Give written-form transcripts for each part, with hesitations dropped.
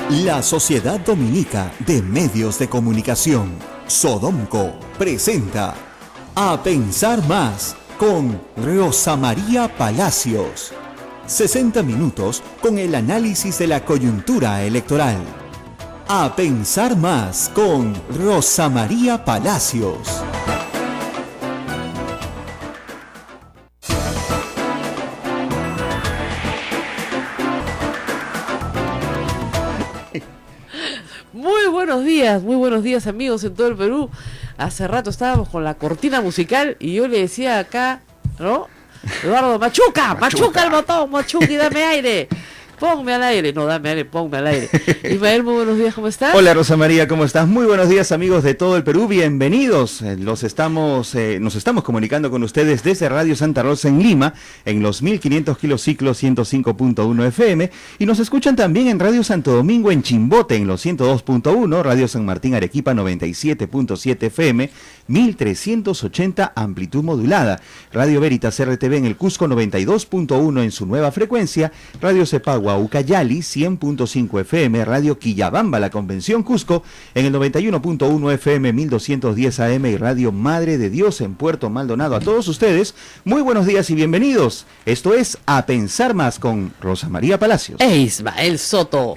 La Sociedad Dominica de Medios de Comunicación, Sodomco, presenta A Pensar Más con Rosa María Palacios. 60 minutos con el análisis de la coyuntura electoral. A Pensar Más con Rosa María Palacios. Muy buenos días amigos en todo el Perú. Hace rato estábamos con la cortina musical y yo le decía acá, ¿no? Eduardo, machuca el botón, machuca y dame aire. Ponme al aire, no dame aire, ponme al aire. Ismael, muy buenos días, ¿cómo estás? Hola Rosa María, ¿cómo estás? Muy buenos días amigos de todo el Perú, bienvenidos. Nos estamos comunicando con ustedes desde Radio Santa Rosa en Lima, en los 1500 kilociclos 105.1 FM, y nos escuchan también en Radio Santo Domingo en Chimbote en los 102.1, Radio San Martín Arequipa 97.7 FM, 1380 amplitud modulada, Radio Veritas RTV en el Cusco 92.1 en su nueva frecuencia, Radio Cepagua Ucayali 100.5 FM, Radio Quillabamba La Convención Cusco en el 91.1 FM 1210 AM y Radio Madre de Dios en Puerto Maldonado. A todos ustedes, muy buenos días y bienvenidos. Esto es A Pensar Más con Rosa María Palacios. Ismael Soto,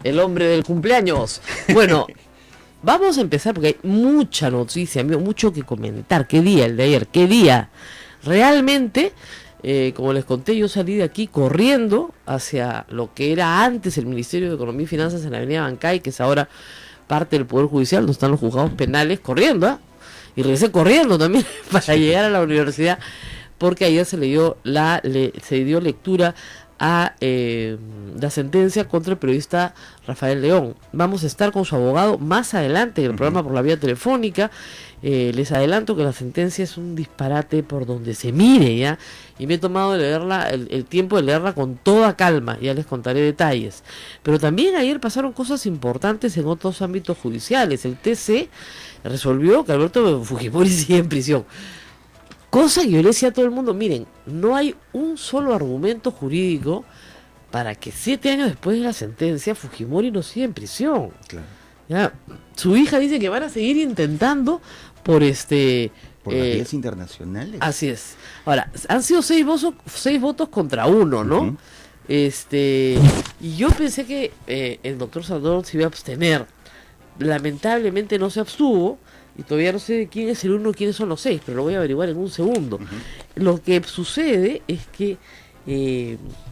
el hombre del cumpleaños. Bueno, vamos a empezar porque hay mucha noticia, amigo, mucho que comentar. ¿Qué día el de ayer? ¿Qué día? Realmente, como les conté, yo salí de aquí corriendo hacia lo que era antes el Ministerio de Economía y Finanzas en la Avenida Bancay, que es ahora parte del Poder Judicial, donde están los juzgados penales, corriendo, y regresé corriendo también para llegar a la universidad, porque ayer se dio lectura a la sentencia contra el periodista Rafael León. Vamos a estar con su abogado más adelante en el programa por la vía telefónica. Les adelanto que la sentencia es un disparate por donde se mire, ¿ya? Y me he tomado de leerla, el tiempo de leerla con toda calma, ya les contaré detalles. Pero también ayer pasaron cosas importantes en otros ámbitos judiciales. El TC resolvió que Alberto Fujimori sigue en prisión. Cosa que yo le decía a todo el mundo, miren, no hay un solo argumento jurídico para que 7 años después de la sentencia Fujimori no siga en prisión. Claro. Ya, su hija dice que van a seguir intentando por las vías internacionales. Así es. Ahora, han sido 6 votos contra 1, ¿no? Uh-huh. Y yo pensé que el doctor Saldón se iba a abstener. Lamentablemente no se abstuvo. Y todavía no sé quién es el 1 y quiénes son los 6, pero lo voy a averiguar en un segundo. Uh-huh. Lo que sucede es que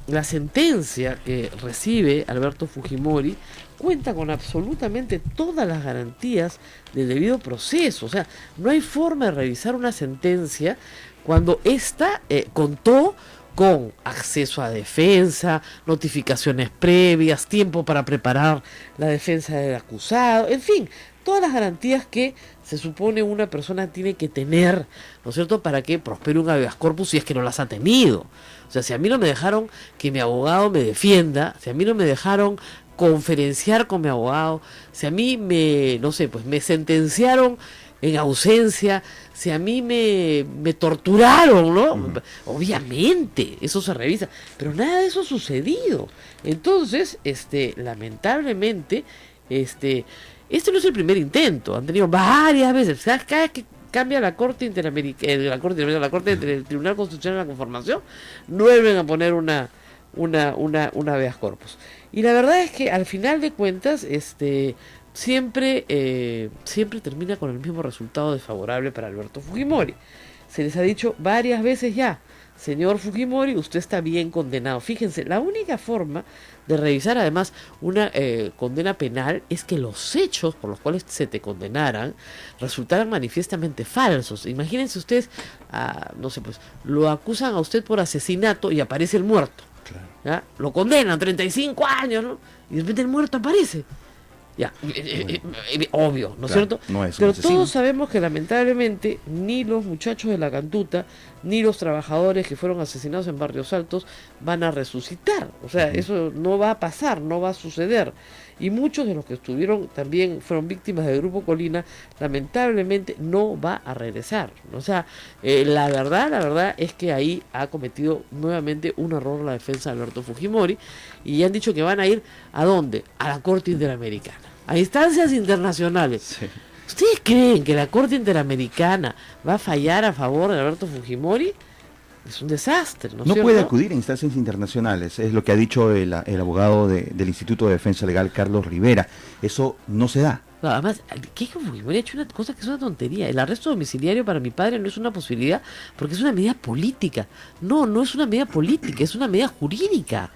la sentencia que recibe Alberto Fujimori cuenta con absolutamente todas las garantías del debido proceso. O sea, no hay forma de revisar una sentencia cuando ésta contó con acceso a defensa, notificaciones previas, tiempo para preparar la defensa del acusado, en fin, todas las garantías que se supone una persona tiene que tener, ¿no es cierto?, para que prospere un habeas corpus si es que no las ha tenido. O sea, si a mí no me dejaron que mi abogado me defienda, si a mí no me dejaron conferenciar con mi abogado, si a mí me sentenciaron en ausencia, si a mí me torturaron, ¿no? Uh-huh. Obviamente, eso se revisa, pero nada de eso ha sucedido. Entonces, lamentablemente, este no es el primer intento, han tenido varias veces, ¿sabes? Cada vez que cambia la Corte Interamericana, la Corte del Tribunal Constitucional de la Conformación, vuelven a poner una habeas corpus. Y la verdad es que al final de cuentas, siempre termina con el mismo resultado desfavorable para Alberto Fujimori. Se les ha dicho varias veces ya, señor Fujimori, usted está bien condenado. Fíjense, la única forma de revisar además una condena penal es que los hechos por los cuales se te condenaran resultaran manifiestamente falsos. Imagínense ustedes, lo acusan a usted por asesinato y aparece el muerto. Claro. ¿Ya? Lo condenan 35 años, ¿no? Y de repente el muerto aparece. Ya, obvio, ¿no es Claro, cierto? no es un Pero asesino. todos sabemos que lamentablemente ni los muchachos de la Cantuta, ni los trabajadores que fueron asesinados en Barrios Altos van a resucitar. O sea, eso no va a pasar, no va a suceder. Y muchos de los que estuvieron también fueron víctimas del Grupo Colina, lamentablemente no va a regresar. O sea, la verdad es que ahí ha cometido nuevamente un error la defensa de Alberto Fujimori, y han dicho que van a ir ¿a dónde? A la Corte Interamericana, a instancias internacionales. Sí. ¿Ustedes creen que la Corte Interamericana va a fallar a favor de Alberto Fujimori? Es un desastre, ¿no es No cierto? puede acudir a instancias internacionales, es lo que ha dicho el abogado del Instituto de Defensa Legal, Carlos Rivera. Eso no se da. No, además, ¿qué Fujimori ha hecho una cosa que es una tontería? El arresto domiciliario para mi padre no es una posibilidad porque es una medida política. No es una medida política, es una medida jurídica.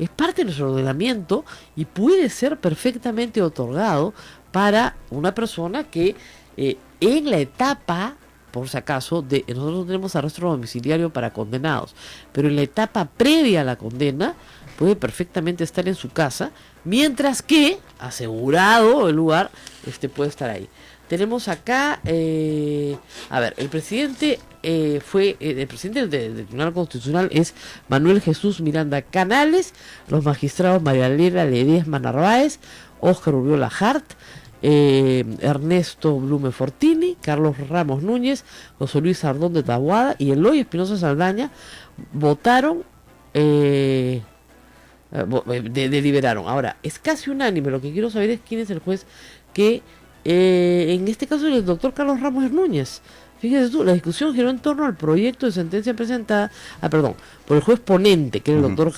Es parte de nuestro ordenamiento y puede ser perfectamente otorgado para una persona que en la etapa, por si acaso, nosotros no tenemos arresto domiciliario para condenados, pero en la etapa previa a la condena puede perfectamente estar en su casa, mientras que, asegurado el lugar, puede estar ahí. Tenemos acá, a ver, el presidente el presidente del Tribunal Constitucional es Manuel Jesús Miranda Canales, los magistrados María Elena Ledesma Narváez, Óscar Uriola Hart, Ernesto Blume Fortini, Carlos Ramos Núñez, José Luis Ardón de Taboada y Eloy Espinosa Saldaña votaron, deliberaron. Ahora, es casi unánime. Lo que quiero saber es quién es el juez que, en este caso, es el doctor Carlos Ramos Núñez. Fíjese tú, la discusión giró en torno al proyecto de sentencia presentada, por el juez ponente, que era el doctor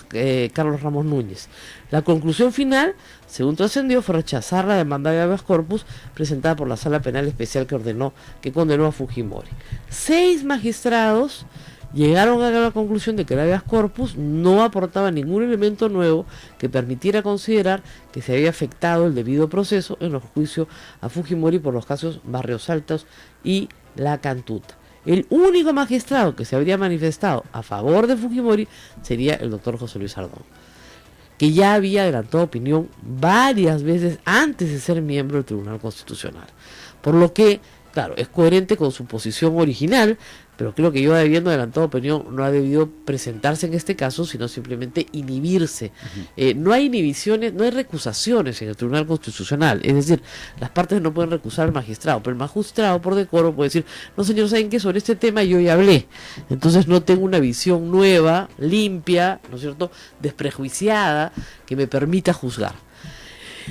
Carlos Ramos Núñez. La conclusión final, según trascendió, fue rechazar la demanda de habeas corpus presentada por la Sala Penal Especial que condenó a Fujimori. 6 magistrados llegaron a la conclusión de que el habeas corpus no aportaba ningún elemento nuevo que permitiera considerar que se había afectado el debido proceso en los juicios a Fujimori por los casos Barrios Altos y La Cantuta. El único magistrado que se habría manifestado a favor de Fujimori sería el doctor José Luis Ardón, que ya había adelantado opinión varias veces antes de ser miembro del Tribunal Constitucional. Por lo que, claro, es coherente con su posición original, pero creo que yo, habiendo adelantado opinión, no ha debido presentarse en este caso, sino simplemente inhibirse. No hay inhibiciones, no hay recusaciones en el Tribunal Constitucional, es decir, las partes no pueden recusar al magistrado, pero el magistrado por decoro puede decir: no señor, ¿saben qué? Sobre este tema yo ya hablé, entonces no tengo una visión nueva, limpia, ¿no es cierto?, desprejuiciada, que me permita juzgar.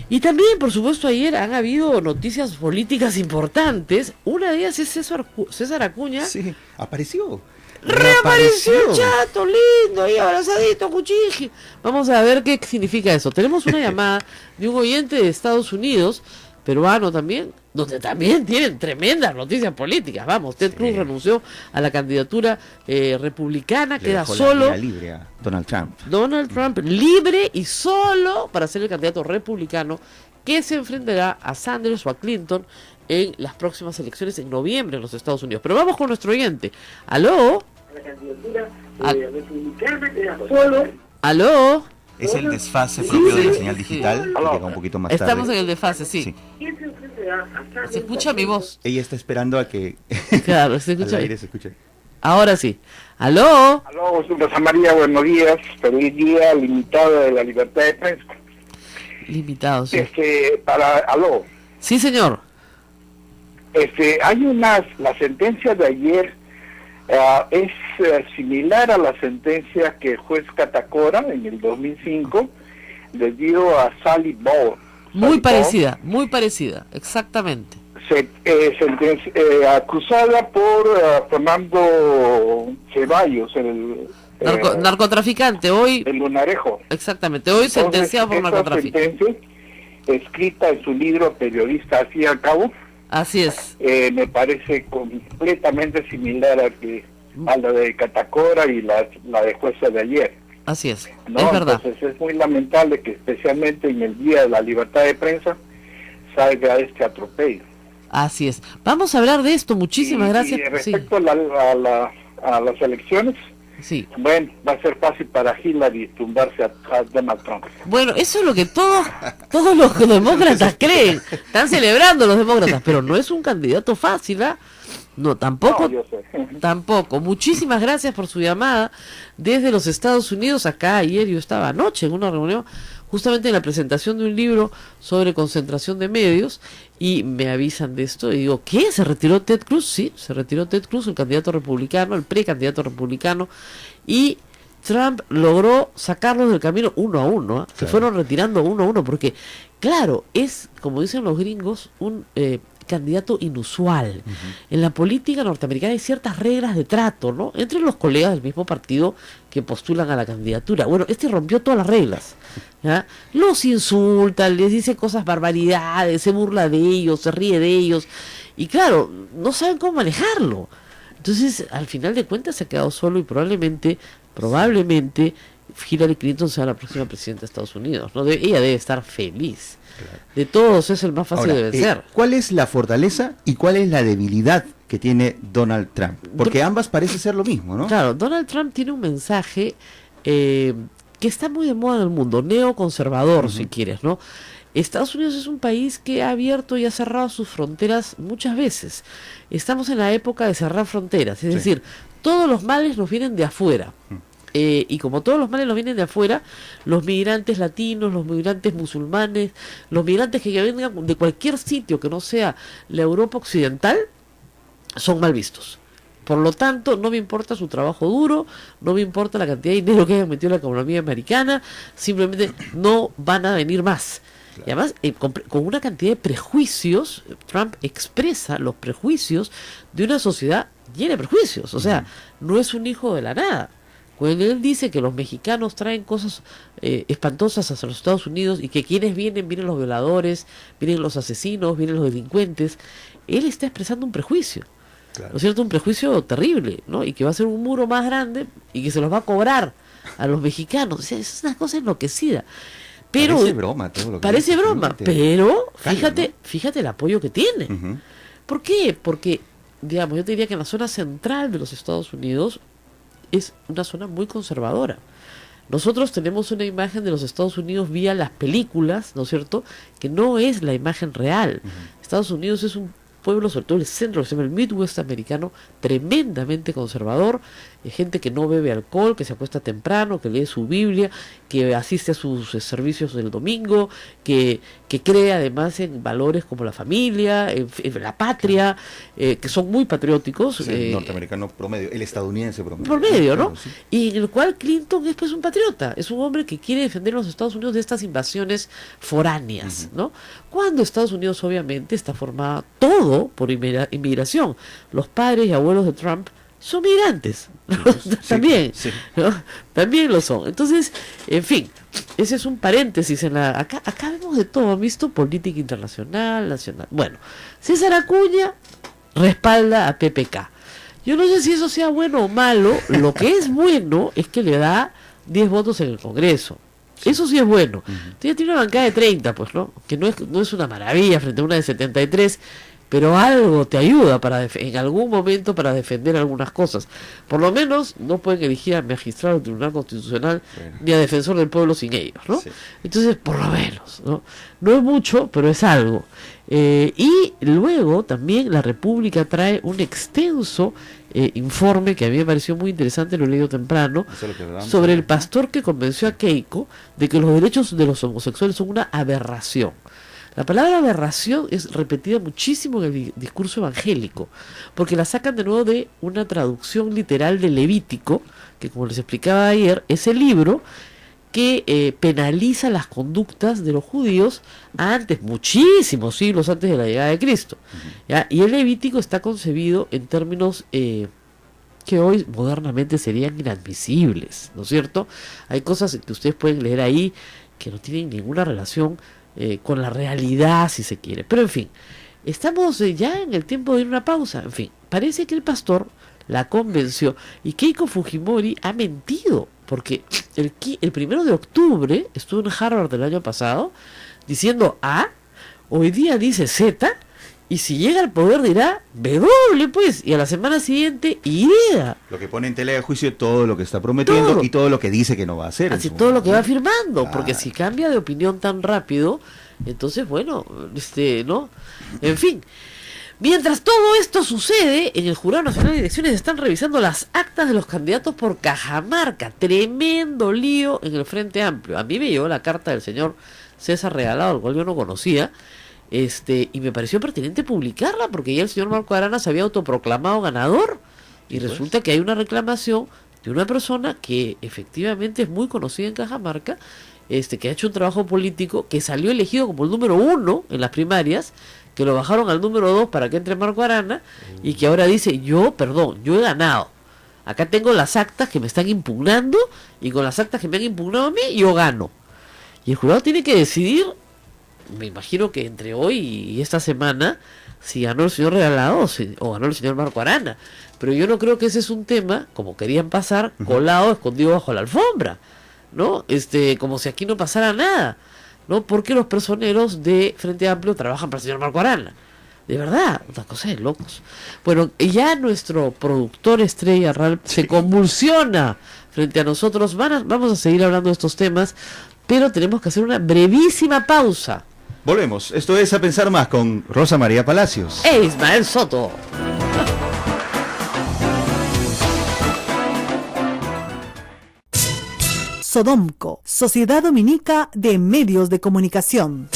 Y también, por supuesto, ayer han habido noticias políticas importantes. Una de ellas es César Acuña. Sí, apareció. Reapareció el chato, lindo, ahí abrazadito, cuchiji. Vamos a ver qué significa eso. Tenemos una llamada de un oyente de Estados Unidos, peruano también, donde también tienen tremendas noticias políticas. Vamos, Ted Cruz renunció a la candidatura republicana, queda solo. La libre a Donald Trump. Donald Trump libre y solo para ser el candidato republicano que se enfrentará a Sanders o a Clinton en las próximas elecciones en noviembre en los Estados Unidos. Pero vamos con nuestro oyente. ¿Aló? La candidatura republicana queda solo. ¿Aló? Es el desfase propio de la señal digital, que llega un poquito más tarde. Estamos en el desfase, sí. ¿Quién se enfrentará a Sanders? ¿Se escucha mi voz? Ella está esperando a que Claro, se escucha. al aire se escuche. Ahora sí. ¿Aló? Aló, Rosa María, buenos días. Feliz día limitado de la libertad de prensa. Limitado, sí. Aló. Sí, señor. Hay la sentencia de ayer es similar a la sentencia que el juez Catacora en el 2005 le dio a Sally Ball. Muy parecida, exactamente. Acusada por Fernando Ceballos, narcotraficante, hoy. El Lunarejo. Exactamente, hoy sentenciado por narcotráfico. Sentencia, escrita en su libro Periodista al fin y al cabo, así es. me parece completamente similar a la de Catacora y la de jueza de ayer. Así es, ¿no? es verdad. Entonces es muy lamentable que especialmente en el Día de la Libertad de Prensa salga este atropello. Así es. Vamos a hablar de esto, muchísimas gracias. Y respecto a las elecciones, Sí. Bueno, va a ser fácil para Hillary tumbarse a Donald Trump. Bueno, eso es lo que todos los demócratas creen. Están celebrando los demócratas, pero no es un candidato fácil, ¿ah? No, tampoco. No, yo sé. Tampoco. Muchísimas gracias por su llamada desde los Estados Unidos. Acá ayer yo estaba anoche en una reunión justamente en la presentación de un libro sobre concentración de medios y me avisan de esto y digo, ¿qué? ¿Se retiró Ted Cruz? Sí, se retiró Ted Cruz, el candidato republicano, el precandidato republicano, y Trump logró sacarlos del camino uno a uno, ¿eh? Se fueron retirando uno a uno porque, claro, es, como dicen los gringos, un candidato inusual. En la política norteamericana hay ciertas reglas de trato, ¿no? Entre los colegas del mismo partido que postulan a la candidatura. Bueno, este rompió todas las reglas, ¿ya? Los insulta, les dice cosas barbaridades, se burla de ellos, se ríe de ellos, y claro, no saben cómo manejarlo. Entonces, al final de cuentas se ha quedado solo y probablemente Hillary Clinton sea la próxima presidenta de Estados Unidos, ¿no? Ella debe estar feliz. Claro. De todos es el más fácil de vencer. ¿Cuál es la fortaleza y cuál es la debilidad que tiene Donald Trump? Porque ambas parece ser lo mismo, ¿no? Claro, Donald Trump tiene un mensaje que está muy de moda en el mundo, neoconservador, si quieres, ¿no? Estados Unidos es un país que ha abierto y ha cerrado sus fronteras muchas veces. Estamos en la época de cerrar fronteras, es decir, todos los males nos vienen de afuera. Y como todos los males nos vienen de afuera, los migrantes latinos, los migrantes musulmanes, los migrantes que vengan de cualquier sitio que no sea la Europa occidental, son mal vistos. Por lo tanto, no me importa su trabajo duro, no me importa la cantidad de dinero que hayan metido en la economía americana, simplemente no van a venir más. Claro. Y además, con una cantidad de prejuicios, Trump expresa los prejuicios de una sociedad llena de prejuicios. O sea, no es un hijo de la nada. Cuando él dice que los mexicanos traen cosas espantosas hacia los Estados Unidos y que quienes vienen los violadores, vienen los asesinos, vienen los delincuentes, él está expresando un prejuicio. Claro. ¿No es cierto? Un prejuicio terrible, ¿no? Y que va a ser un muro más grande y que se los va a cobrar a los mexicanos. O sea, es una cosa enloquecida. Pero, parece broma todo lo que parece dice, broma, pero fíjate, ¿no? Fíjate el apoyo que tiene. ¿Por qué? Porque, digamos, yo te diría que en la zona central de los Estados Unidos es una zona muy conservadora. Nosotros tenemos una imagen de los Estados Unidos vía las películas, ¿no es cierto?, que no es la imagen real. Estados Unidos es un pueblo, sobre todo el centro, que se llama el Midwest americano, tremendamente conservador, gente que no bebe alcohol, que se acuesta temprano, que lee su Biblia, que asiste a sus servicios del domingo, que cree además en valores como la familia, en la patria, que son muy patrióticos. Sí, el norteamericano promedio, el estadounidense promedio. Promedio, ¿no? Claro, sí. Y en el cual Clinton es pues un patriota, es un hombre que quiere defender a los Estados Unidos de estas invasiones foráneas, ¿no? Cuando Estados Unidos obviamente está formada todo por inmigración. Los padres y abuelos de Trump son migrantes, también, ¿no? También lo son. Entonces, en fin, ese es un paréntesis en acá vemos de todo, visto política internacional, nacional. Bueno, César Acuña respalda a PPK. Yo no sé si eso sea bueno o malo. Lo que es bueno es que le da 10 votos en el Congreso. Eso sí es bueno. Ya tiene una bancada de 30, pues, ¿no? Que no es una maravilla frente a una de 73, pero algo te ayuda en algún momento para defender algunas cosas. Por lo menos no pueden elegir a magistrado del Tribunal Constitucional ni a defensor del pueblo sin ellos, ¿no? Sí. Entonces, por lo menos, ¿no? No es mucho, pero es algo. Y luego también la República trae un extenso informe que a mí me pareció muy interesante, lo he leído temprano, sobre el pastor que convenció a Keiko de que los derechos de los homosexuales son una aberración. La palabra aberración es repetida muchísimo en el discurso evangélico, porque la sacan de nuevo de una traducción literal de Levítico, que como les explicaba ayer, es el libro que penaliza las conductas de los judíos antes, muchísimos siglos antes de la llegada de Cristo, ¿ya? Y el Levítico está concebido en términos que hoy modernamente serían inadmisibles, ¿no es cierto? Hay cosas que ustedes pueden leer ahí que no tienen ninguna relación con la realidad, si se quiere. Pero en fin, estamos ya en el tiempo de ir a una pausa. En fin, parece que el pastor la convenció y Keiko Fujimori ha mentido, porque el 1 de octubre estuvo en Harvard el año pasado diciendo A, hoy día dice Z Y si llega al poder dirá W, pues, y a la semana siguiente Y. Lo que pone en tela de juicio todo lo que está prometiendo Todo. y todo lo que dice que no va a hacer. Así todo lo que va momento. firmando, porque Claro. si cambia de opinión tan rápido, entonces bueno, ¿no? En fin. Mientras todo esto sucede, en el Jurado Nacional de Elecciones están revisando las actas de los candidatos por Cajamarca. Tremendo lío en el Frente Amplio. A mí me llegó la carta del señor César Regalado, el cual yo no conocía, y me pareció pertinente publicarla, porque ya el señor Marco Arana se había autoproclamado ganador, y resulta que hay una reclamación de una persona que efectivamente es muy conocida en Cajamarca, que ha hecho un trabajo político, que salió elegido como el número 1 en las primarias, que lo bajaron al número 2 para que entre Marco Arana, y que ahora dice, yo he ganado. Acá tengo las actas que me están impugnando, y con las actas que me han impugnado a mí, yo gano. Y el jurado tiene que decidir, me imagino que entre hoy y esta semana, si ganó el señor Regalado o ganó el señor Marco Arana. Pero yo no creo que ese es un tema, como querían pasar, colado, escondido bajo la alfombra, ¿no? Como si aquí no pasara nada, ¿no? Porque los personeros de Frente Amplio trabajan para el señor Marco Arana. De verdad, una cosa de locos. Bueno, ya nuestro productor estrella Ralph se convulsiona frente a nosotros. Vamos a seguir hablando de estos temas, pero tenemos que hacer una brevísima pausa. Volvemos. Esto es A Pensar Más con Rosa María Palacios. ¡Ey, Ismael Soto! Sodomco, Sociedad Dominica de Medios de Comunicación.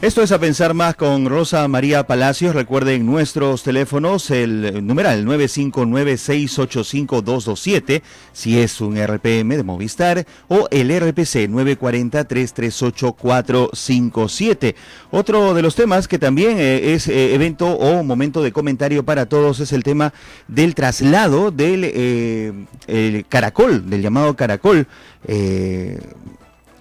Esto es A Pensar Más con Rosa María Palacios. Recuerden nuestros teléfonos, el numeral 959-685-227, si es un RPM de Movistar, o el RPC 940-338-457. Otro de los temas que también es evento o momento de comentario para todos es el tema del traslado del el Caracol, del llamado Caracol,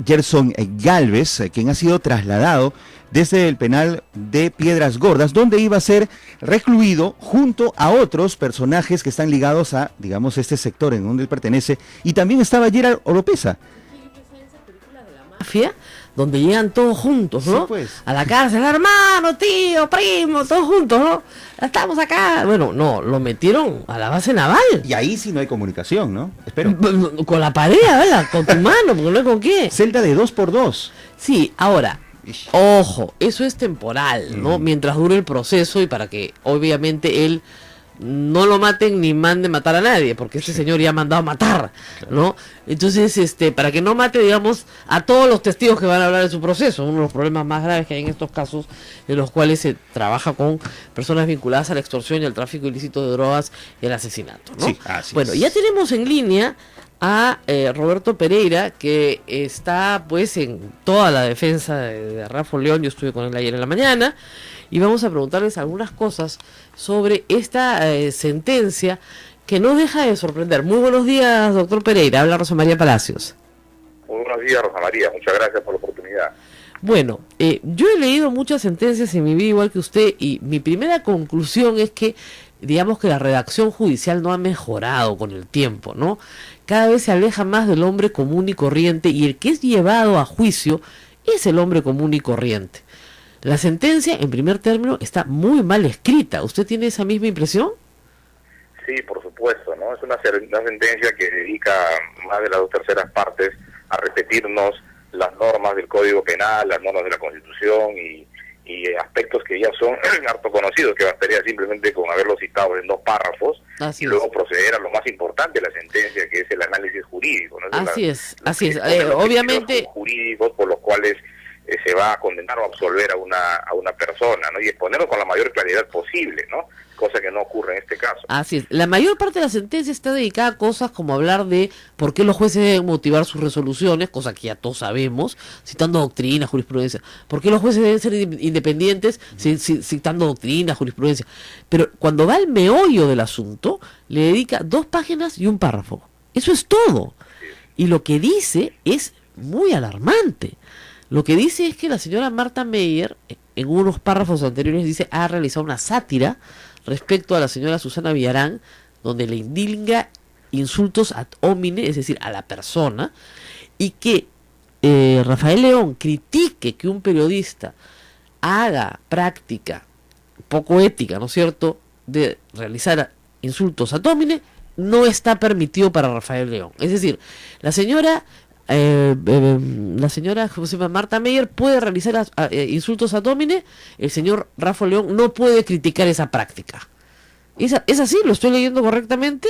Gerson Galvez, quien ha sido trasladado desde el penal de Piedras Gordas, donde iba a ser recluido junto a otros personajes que están ligados a, digamos, este sector en donde él pertenece, y también estaba Gerald Oropesa. Mafia, donde llegan todos juntos, ¿no? Sí, pues. A la cárcel, hermano, tío, primo, todos juntos, ¿no? Estamos acá. Bueno, no, lo metieron a la base naval. Y ahí sí no hay comunicación, ¿no? Espero. Con la pared, ¿verdad? Con tu mano, porque no hay con qué. Celda de 2x2. Sí, ahora, ojo, eso es temporal, ¿no? Mientras dure el proceso y para que obviamente él no lo maten ni mande matar a nadie, porque este señor ya ha mandado a matar, ¿no? Entonces, para que no mate, digamos, a todos los testigos que van a hablar de su proceso, uno de los problemas más graves que hay en estos casos, en los cuales se trabaja con personas vinculadas a la extorsión y al tráfico ilícito de drogas y el asesinato, ¿no? Sí, así bueno, es. ya tenemos en línea a Roberto Pereira, que está pues en toda la defensa de Rafa León. Yo estuve con él ayer en la mañana y vamos a preguntarles algunas cosas sobre esta sentencia que no deja de sorprender. Muy buenos días, doctor Pereira. Habla Rosa María Palacios. Muy buenos días, Rosa María. Muchas gracias por la oportunidad. Bueno, yo he leído muchas sentencias en mi vida igual que usted, y mi primera conclusión es que, digamos, que la redacción judicial no ha mejorado con el tiempo, ¿no? Cada vez se aleja más del hombre común y corriente, y el que es llevado a juicio es el hombre común y corriente. La sentencia, en primer término, está muy mal escrita. ¿Usted tiene esa misma impresión? Sí, por supuesto, ¿no? Es una sentencia que dedica más de las 2/3 partes a repetirnos las normas del Código Penal, las normas de la Constitución y aspectos que ya son harto conocidos, que bastaría simplemente con haberlos citado en 2 párrafos. Así y es. luego proceder a lo más importante de la sentencia, que es el análisis jurídico, ¿no? Así es. Los Obviamente, criterios jurídicos por los cuales se va a condenar o absolver a una persona, ¿no? Y exponerlo con la mayor claridad posible, ¿no? Cosa que no ocurre en este caso. así es. La mayor parte de la sentencia está dedicada a cosas como hablar de por qué los jueces deben motivar sus resoluciones, cosa que ya todos sabemos, citando doctrina, jurisprudencia. ¿Por qué los jueces deben ser independientes? Citando doctrina, jurisprudencia. Pero cuando va al meollo del asunto, le dedica 2 páginas y un párrafo. Eso es todo. Y lo que dice es muy alarmante. Lo que dice es que la señora Marta Meyer, en unos párrafos anteriores, dice, ha realizado una sátira respecto a la señora Susana Villarán, donde le indica insultos ad hominem, es decir, a la persona, y que Rafael León critique que un periodista haga práctica poco ética, ¿no es cierto?, de realizar insultos ad hominem, no está permitido para Rafael León. Es decir, la señora ¿cómo se llama? Marta Meyer puede realizar insultos ad hominem, el señor Rafael León no puede criticar esa práctica. ¿Es así? ¿Lo estoy leyendo correctamente?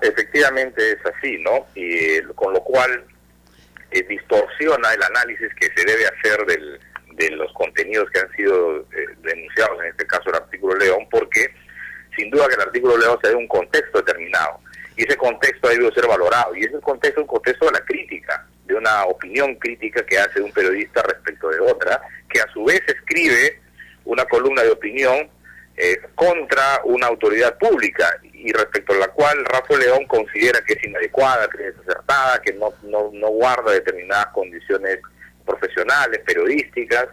Efectivamente es así, ¿no? Y con lo cual distorsiona el análisis que se debe hacer de los contenidos que han sido denunciados, en este caso el artículo León, porque sin duda que el artículo León se da un contexto determinado, y ese contexto ha debido ser valorado, y ese contexto es un contexto de la crítica, de una opinión crítica que hace un periodista respecto de otra, que a su vez escribe una columna de opinión contra una autoridad pública, y respecto a la cual Rafael León considera que es inadecuada, que es desacertada, que no guarda determinadas condiciones profesionales, periodísticas,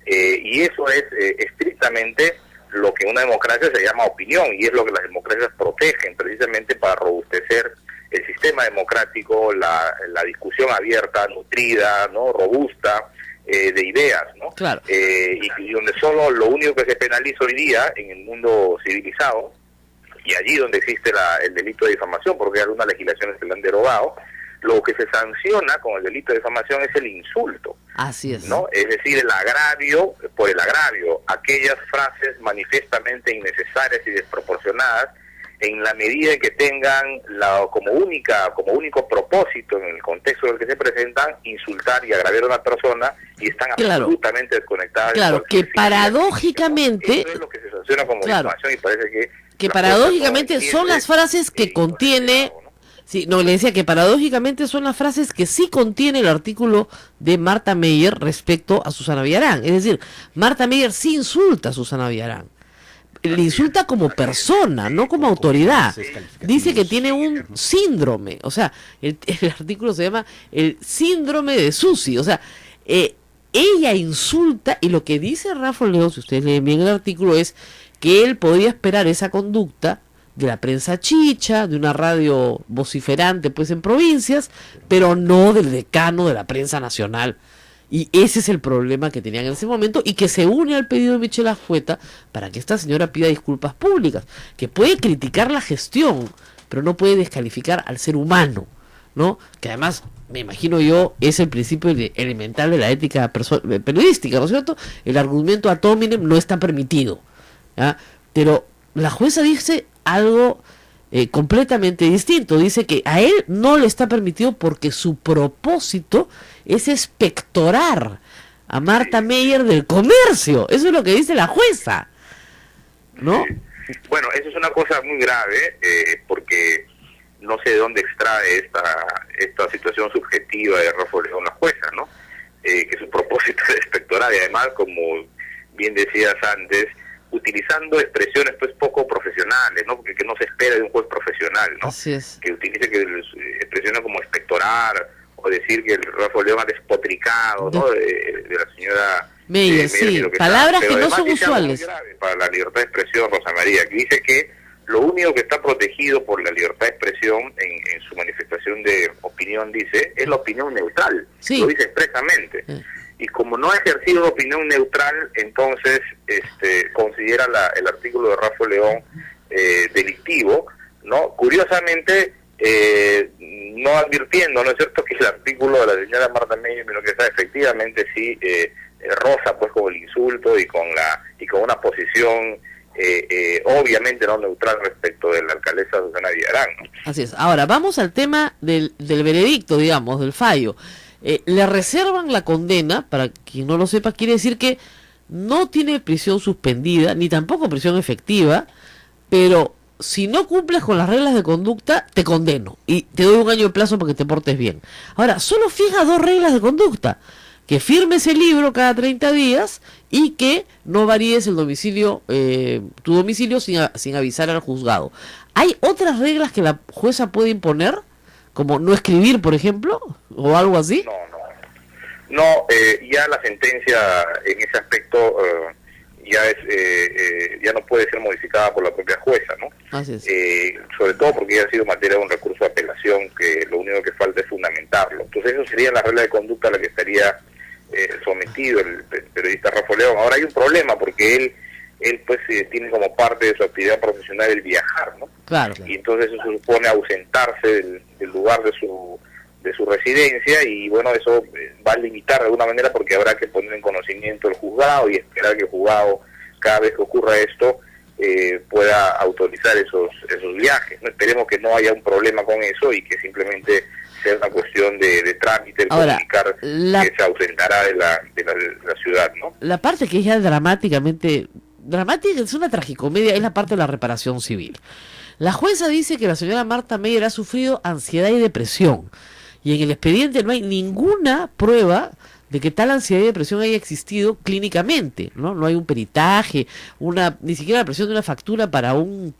y eso es estrictamente lo que en una democracia se llama opinión, y es lo que las democracias protegen precisamente para robustecer el sistema democrático, la discusión abierta, nutrida, ¿no?, robusta, de ideas, ¿no? Claro. Y donde solo lo único que se penaliza hoy día en el mundo civilizado, y allí donde existe el delito de difamación, porque hay algunas legislaciones que lo han derogado, lo que se sanciona con el delito de difamación es el insulto. Así es. ¿No? Es decir, el agravio por el agravio, aquellas frases manifiestamente innecesarias y desproporcionadas, en la medida en que tengan como único propósito en el contexto del que se presentan, insultar y agraviar a una persona, y están absolutamente desconectadas. Claro, que paradójicamente... Eso es lo que se sanciona como difamación, y parece que paradójicamente son las frases que contiene... Sí, no, le decía que paradójicamente son las frases que sí contiene el artículo de Marta Meyer respecto a Susana Villarán. Es decir, Marta Meyer sí insulta a Susana Villarán. Le insulta como persona, no como autoridad. Dice que tiene un síndrome. O sea, el artículo se llama el síndrome de Susi. O sea, ella insulta, y lo que dice Rafael León, si ustedes leen bien el artículo, es que él podía esperar esa conducta de la prensa chicha, de una radio vociferante pues en provincias, pero no del decano de la prensa nacional. Y ese es el problema que tenían en ese momento, y que se une al pedido de Michelle Ajueta para que esta señora pida disculpas públicas, que puede criticar la gestión, pero no puede descalificar al ser humano, ¿no? Que además, me imagino yo, es el principio elemental de la ética periodística, ¿no es cierto? El argumento ad hominem no está permitido, ¿ya? Pero la jueza dice algo completamente distinto. Dice que a él no le está permitido porque su propósito es expectorar a Marta Meyer del comercio. Eso es lo que dice la jueza, ¿no? Bueno, eso es una cosa muy grave, porque no sé de dónde extrae esta situación subjetiva de Rafael León, la jueza, ¿no? Que su propósito es expectorar, y además, como bien decías antes, utilizando expresiones pues poco profesionales, ¿no? Porque que no se espera de un juez profesional, ¿no? Así es. Que utilice expresiones como expectorar, o decir que el Rafael León ha despotricado, ¿no? De la señora Meyer, sí, palabras que no son usuales. Grave para la libertad de expresión, Rosa María, que dice que lo único que está protegido por la libertad de expresión en su manifestación de opinión, dice, es la opinión neutral. Sí. Lo dice expresamente. Y como no ha ejercido opinión neutral, entonces considera el artículo de Rafael León delictivo, ¿no? Curiosamente, no advirtiendo, ¿no es cierto?, que el artículo de la señora Marta Meyer, lo que está efectivamente sí roza pues con el insulto y con una posición obviamente no neutral respecto de la alcaldesa Susana Villarán, ¿no? Así es. Ahora, vamos al tema del veredicto, digamos, del fallo. Le reservan la condena, para quien no lo sepa, quiere decir que no tiene prisión suspendida, ni tampoco prisión efectiva, pero si no cumples con las reglas de conducta, te condeno, y te doy 1 año de plazo para que te portes bien. Ahora, solo fija 2 reglas de conducta: que firmes el libro cada 30 días y que no varíes el domicilio, tu domicilio sin avisar al juzgado. ¿Hay otras reglas que la jueza puede imponer? Como no escribir, por ejemplo, o algo así. No, ya la sentencia en ese aspecto ya no puede ser modificada por la propia jueza, ¿no? Así es. Sobre todo porque ya ha sido materia de un recurso de apelación que lo único que falta es fundamentarlo. Entonces eso sería la regla de conducta a la que estaría sometido el periodista Rafa León. Ahora hay un problema porque él pues tiene como parte de su actividad profesional el viajar, ¿no? Claro. Y entonces eso supone ausentarse del lugar de su residencia, y bueno, eso va a limitar de alguna manera porque habrá que poner en conocimiento el juzgado y esperar que el juzgado, cada vez que ocurra esto, pueda autorizar esos viajes, ¿no? Esperemos que no haya un problema con eso y que simplemente sea una cuestión de trámite, el comunicar que se ausentará de la ciudad, ¿no? La parte que es ya dramática, es una tragicomedia, es la parte de la reparación civil. La jueza dice que la señora Marta Meyer ha sufrido ansiedad y depresión, y en el expediente no hay ninguna prueba de que tal ansiedad y depresión haya existido clínicamente, ¿no? No hay un peritaje, ni siquiera la presión de una factura para un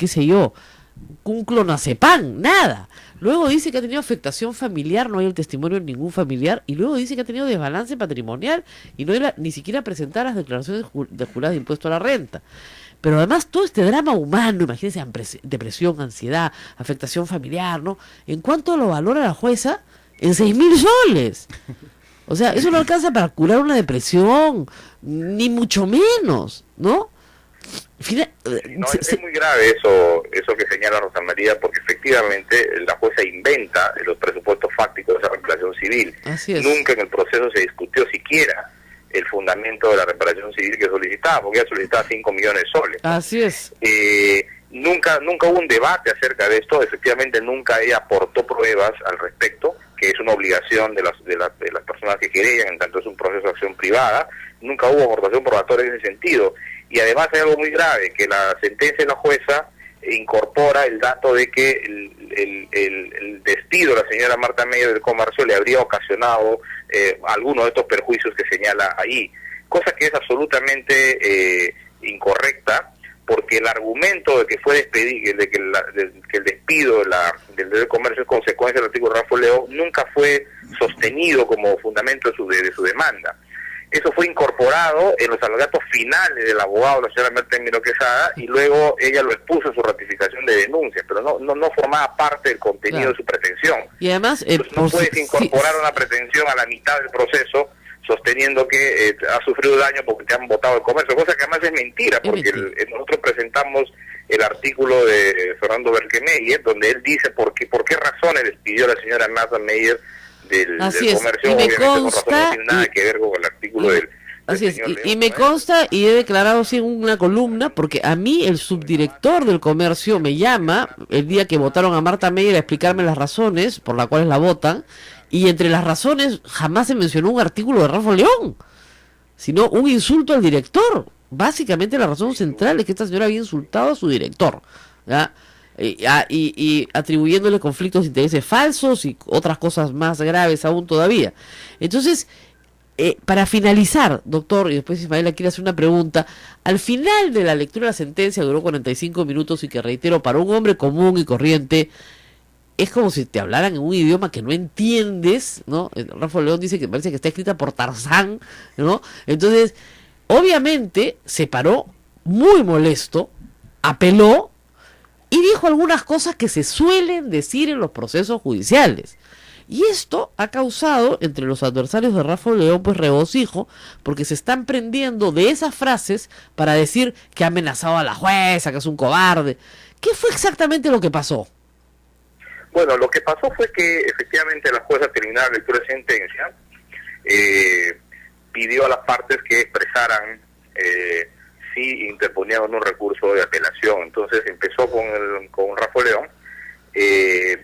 clonazepam, nada. Luego dice que ha tenido afectación familiar, no hay el testimonio de ningún familiar, y luego dice que ha tenido desbalance patrimonial y no hay ni siquiera presentar las declaraciones de juradas de impuesto a la renta. Pero además todo este drama humano, imagínense, depresión, ansiedad, afectación familiar, ¿no? ¿En cuánto lo valora la jueza? En 6.000 soles. O sea, eso no alcanza para curar una depresión, ni mucho menos, ¿no? Es muy grave eso que señala Rosa María, porque efectivamente la jueza inventa los presupuestos fácticos de esa reparación civil. Así es. Nunca en el proceso se discutió siquiera el fundamento de la reparación civil que solicitaba, porque ella solicitaba 5 millones de soles. Así es. Nunca hubo un debate acerca de esto. Efectivamente nunca ella aportó pruebas al respecto, que es una obligación de las personas que querellan, en tanto es un proceso de acción privada. Nunca hubo aportación probatoria en ese sentido. Y además hay algo muy grave, que la sentencia de la jueza incorpora el dato de que el despido de la señora Marta Meyer del comercio le habría ocasionado algunos de estos perjuicios que señala ahí, cosa que es absolutamente incorrecta, porque el argumento de que fue despedido, de que el despido del comercio es consecuencia del artículo Rafa León, nunca fue sostenido como fundamento de su demanda. Eso fue incorporado en los alegatos finales del abogado, la señora Marta Meyer Quesada, y luego ella lo expuso en su ratificación de denuncia, pero no formaba parte del contenido de su pretensión. Y además, no puedes incorporar una pretensión a la mitad del proceso sosteniendo que ha sufrido daño porque te han votado el comercio, cosa que además es mentira, porque nosotros presentamos el artículo de Fernando Berkemeyer, donde él dice por qué razones despidió a la señora Marta Meyer del comercio. Y me consta, por razón no tiene nada que ver con el artículo del así es, señor León, y me consta, y he declarado así en una columna, porque a mí el subdirector del comercio me llama el día que votaron a Marta Meyer a explicarme las razones por las cuales la votan, y entre las razones jamás se mencionó un artículo de Rafa León, sino un insulto al director. Básicamente la razón central es que esta señora había insultado a su director, ¿ya? Y atribuyéndole conflictos de intereses falsos y otras cosas más graves aún todavía. Entonces, para finalizar, doctor, y después Ismaela quiere hacer una pregunta, al final de la lectura de la sentencia, duró 45 minutos y que, reitero, para un hombre común y corriente, es como si te hablaran en un idioma que no entiendes, ¿no? Rafa León dice que parece que está escrita por Tarzán, ¿no? Entonces, obviamente, se paró muy molesto, apeló y dijo algunas cosas que se suelen decir en los procesos judiciales. Y esto ha causado entre los adversarios de Rafa León pues regocijo, porque se están prendiendo de esas frases para decir que ha amenazado a la jueza, que es un cobarde. ¿Qué fue exactamente lo que pasó? Bueno, lo que pasó fue que efectivamente la jueza, terminada la lectura de sentencia, pidió a las partes que expresaran si interponían un recurso de apelación. Entonces empezó con Rafa León.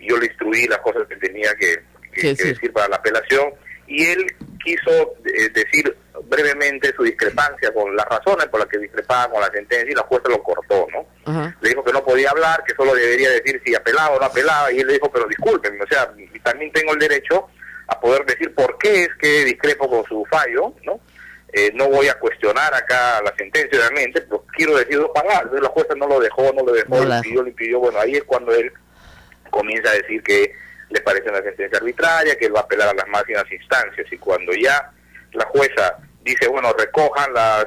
Yo le instruí las cosas que tenía que decir para la apelación, y él quiso decir brevemente su discrepancia con las razones por las que discrepaba con la sentencia, y la jueza lo cortó, ¿no? Ajá. Le dijo que no podía hablar, que solo debería decir si apelaba o no apelaba, y él le dijo, pero discúlpenme, o sea, también tengo el derecho a poder decir por qué es que discrepo con su fallo, ¿no? No voy a cuestionar acá la sentencia, obviamente, pero quiero decir dos palabras. Entonces la jueza no lo dejó, le pidió, bueno, ahí es cuando él comienza a decir que le parece una sentencia arbitraria, que él va a apelar a las máximas instancias, y cuando ya la jueza dice, bueno, recojan las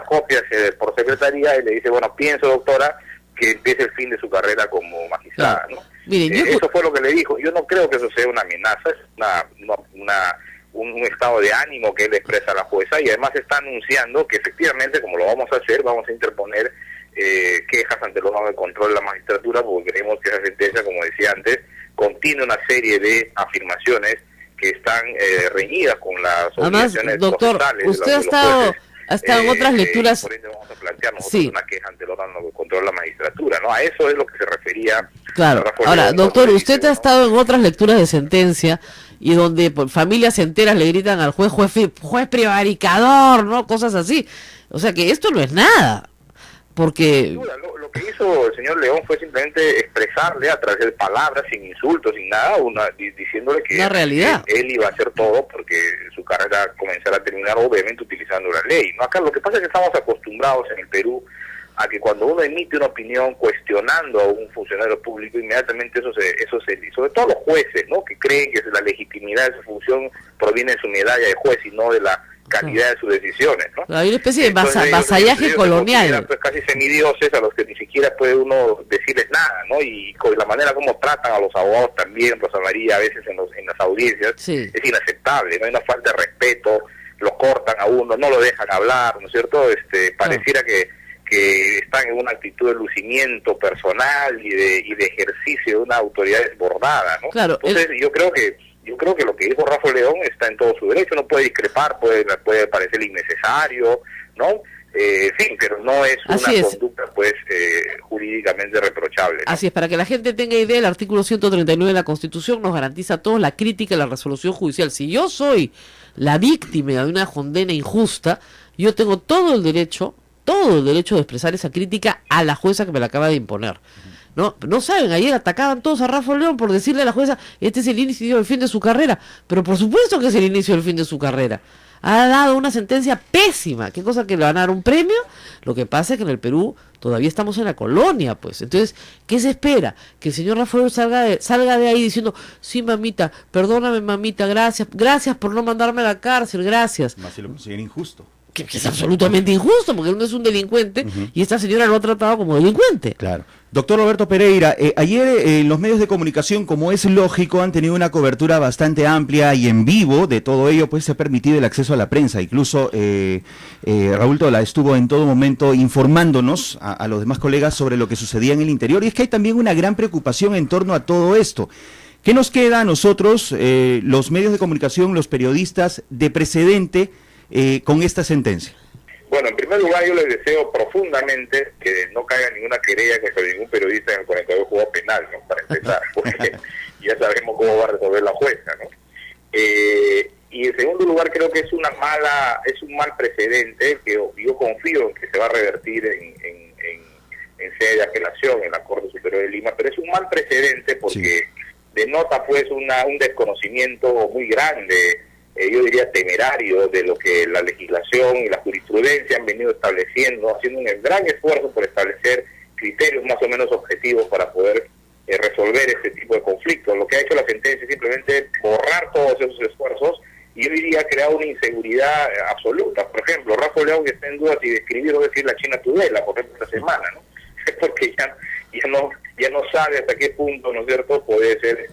copias por secretaría, y le dice, bueno, pienso, doctora, que empiece el fin de su carrera como magistrada, ¿no? Miren, Eso fue lo que le dijo. Yo no creo que eso sea una amenaza, es un estado de ánimo que él expresa a la jueza, y además está anunciando que efectivamente, como lo vamos a hacer, vamos a interponer quejas ante los órganos de control de la magistratura, porque creemos que esa sentencia, como decía antes, contiene una serie de afirmaciones que están reñidas con las obligaciones doctor, procesales usted de los jueces. ha estado en otras lecturas. Por ende vamos a plantear nosotros una queja ante el órgano de control de la magistratura, ¿no? A eso es lo que se refería. Claro. Ahora, doctor, usted ha estado en otras lecturas de sentencia y donde familias enteras le gritan al juez prevaricador, ¿no? Cosas así. O sea que esto no es nada. Porque lo que hizo el señor León fue simplemente expresarle a través de palabras, sin insultos, sin nada, diciéndole que una realidad. Él iba a hacer todo porque su carrera comenzara a terminar, obviamente utilizando la ley, ¿no? Acá lo que pasa es que estamos acostumbrados en el Perú a que cuando uno emite una opinión cuestionando a un funcionario público, inmediatamente eso se sobre todo los jueces, ¿no? Que creen que la legitimidad de su función proviene de su medalla de juez y no de la calidad de sus decisiones, ¿no? Hay una especie de vasallaje colonial. Pues casi semidioses a los que ni siquiera puede uno decirles nada, ¿no? Y con la manera como tratan a los abogados también, Rosa María, a veces en las audiencias, es inaceptable, no hay una falta de respeto, los cortan a uno, no lo dejan hablar, ¿no es cierto? Pareciera que están en una actitud de lucimiento personal y de ejercicio de una autoridad desbordada, ¿no? Claro, entonces yo creo que lo que dijo Rafa León está en todo su derecho, no puede discrepar, puede parecer innecesario, ¿no? Sí, pero no es una conducta pues jurídicamente reprochable, ¿no? Así es, para que la gente tenga idea, el artículo 139 de la Constitución nos garantiza a todos la crítica y la resolución judicial. Si yo soy la víctima de una condena injusta, yo tengo todo el derecho de expresar esa crítica a la jueza que me la acaba de imponer. No saben, ayer atacaban todos a Rafa León por decirle a la jueza, este es el inicio del fin de su carrera, pero por supuesto que es el inicio del fin de su carrera. Ha dado una sentencia pésima, qué cosa que le van a dar un premio. Lo que pasa es que en el Perú todavía estamos en la colonia, pues. Entonces, ¿qué se espera? Que el señor Rafa León salga de ahí diciendo, sí, mamita, perdóname, mamita, gracias por no mandarme a la cárcel, gracias. Más si lo consiguen injusto. Que es absolutamente injusto, porque uno es un delincuente y esta señora lo ha tratado como delincuente. Claro. Doctor Roberto Pereira, ayer los medios de comunicación, como es lógico, han tenido una cobertura bastante amplia y en vivo de todo ello, pues se ha permitido el acceso a la prensa. Incluso Raúl Tola estuvo en todo momento informándonos a los demás colegas sobre lo que sucedía en el interior, y es que hay también una gran preocupación en torno a todo esto. ¿Qué nos queda a nosotros, los medios de comunicación, los periodistas, de precedente con esta sentencia? Bueno, en primer lugar yo les deseo profundamente que no caiga ninguna querella contra ningún periodista en el 42 juego penal, ¿no? Para empezar, porque ya sabemos cómo va a resolver la jueza, ¿no? Y en segundo lugar creo que es un mal precedente que yo confío en que se va a revertir en sede de apelación en la Corte Superior de Lima, pero es un mal precedente porque denota pues un desconocimiento muy grande, yo diría temerario, de lo que la legislación y la jurisprudencia han venido estableciendo, haciendo un gran esfuerzo por establecer criterios más o menos objetivos para poder resolver este tipo de conflictos. Lo que ha hecho la sentencia es simplemente borrar todos esos esfuerzos y yo diría crear una inseguridad absoluta. Por ejemplo, Rafa León está en duda si escribir o decir la China Tudela, por ejemplo, esta semana, ¿no? Porque ya no sabe hasta qué punto, ¿no es cierto?, puede ser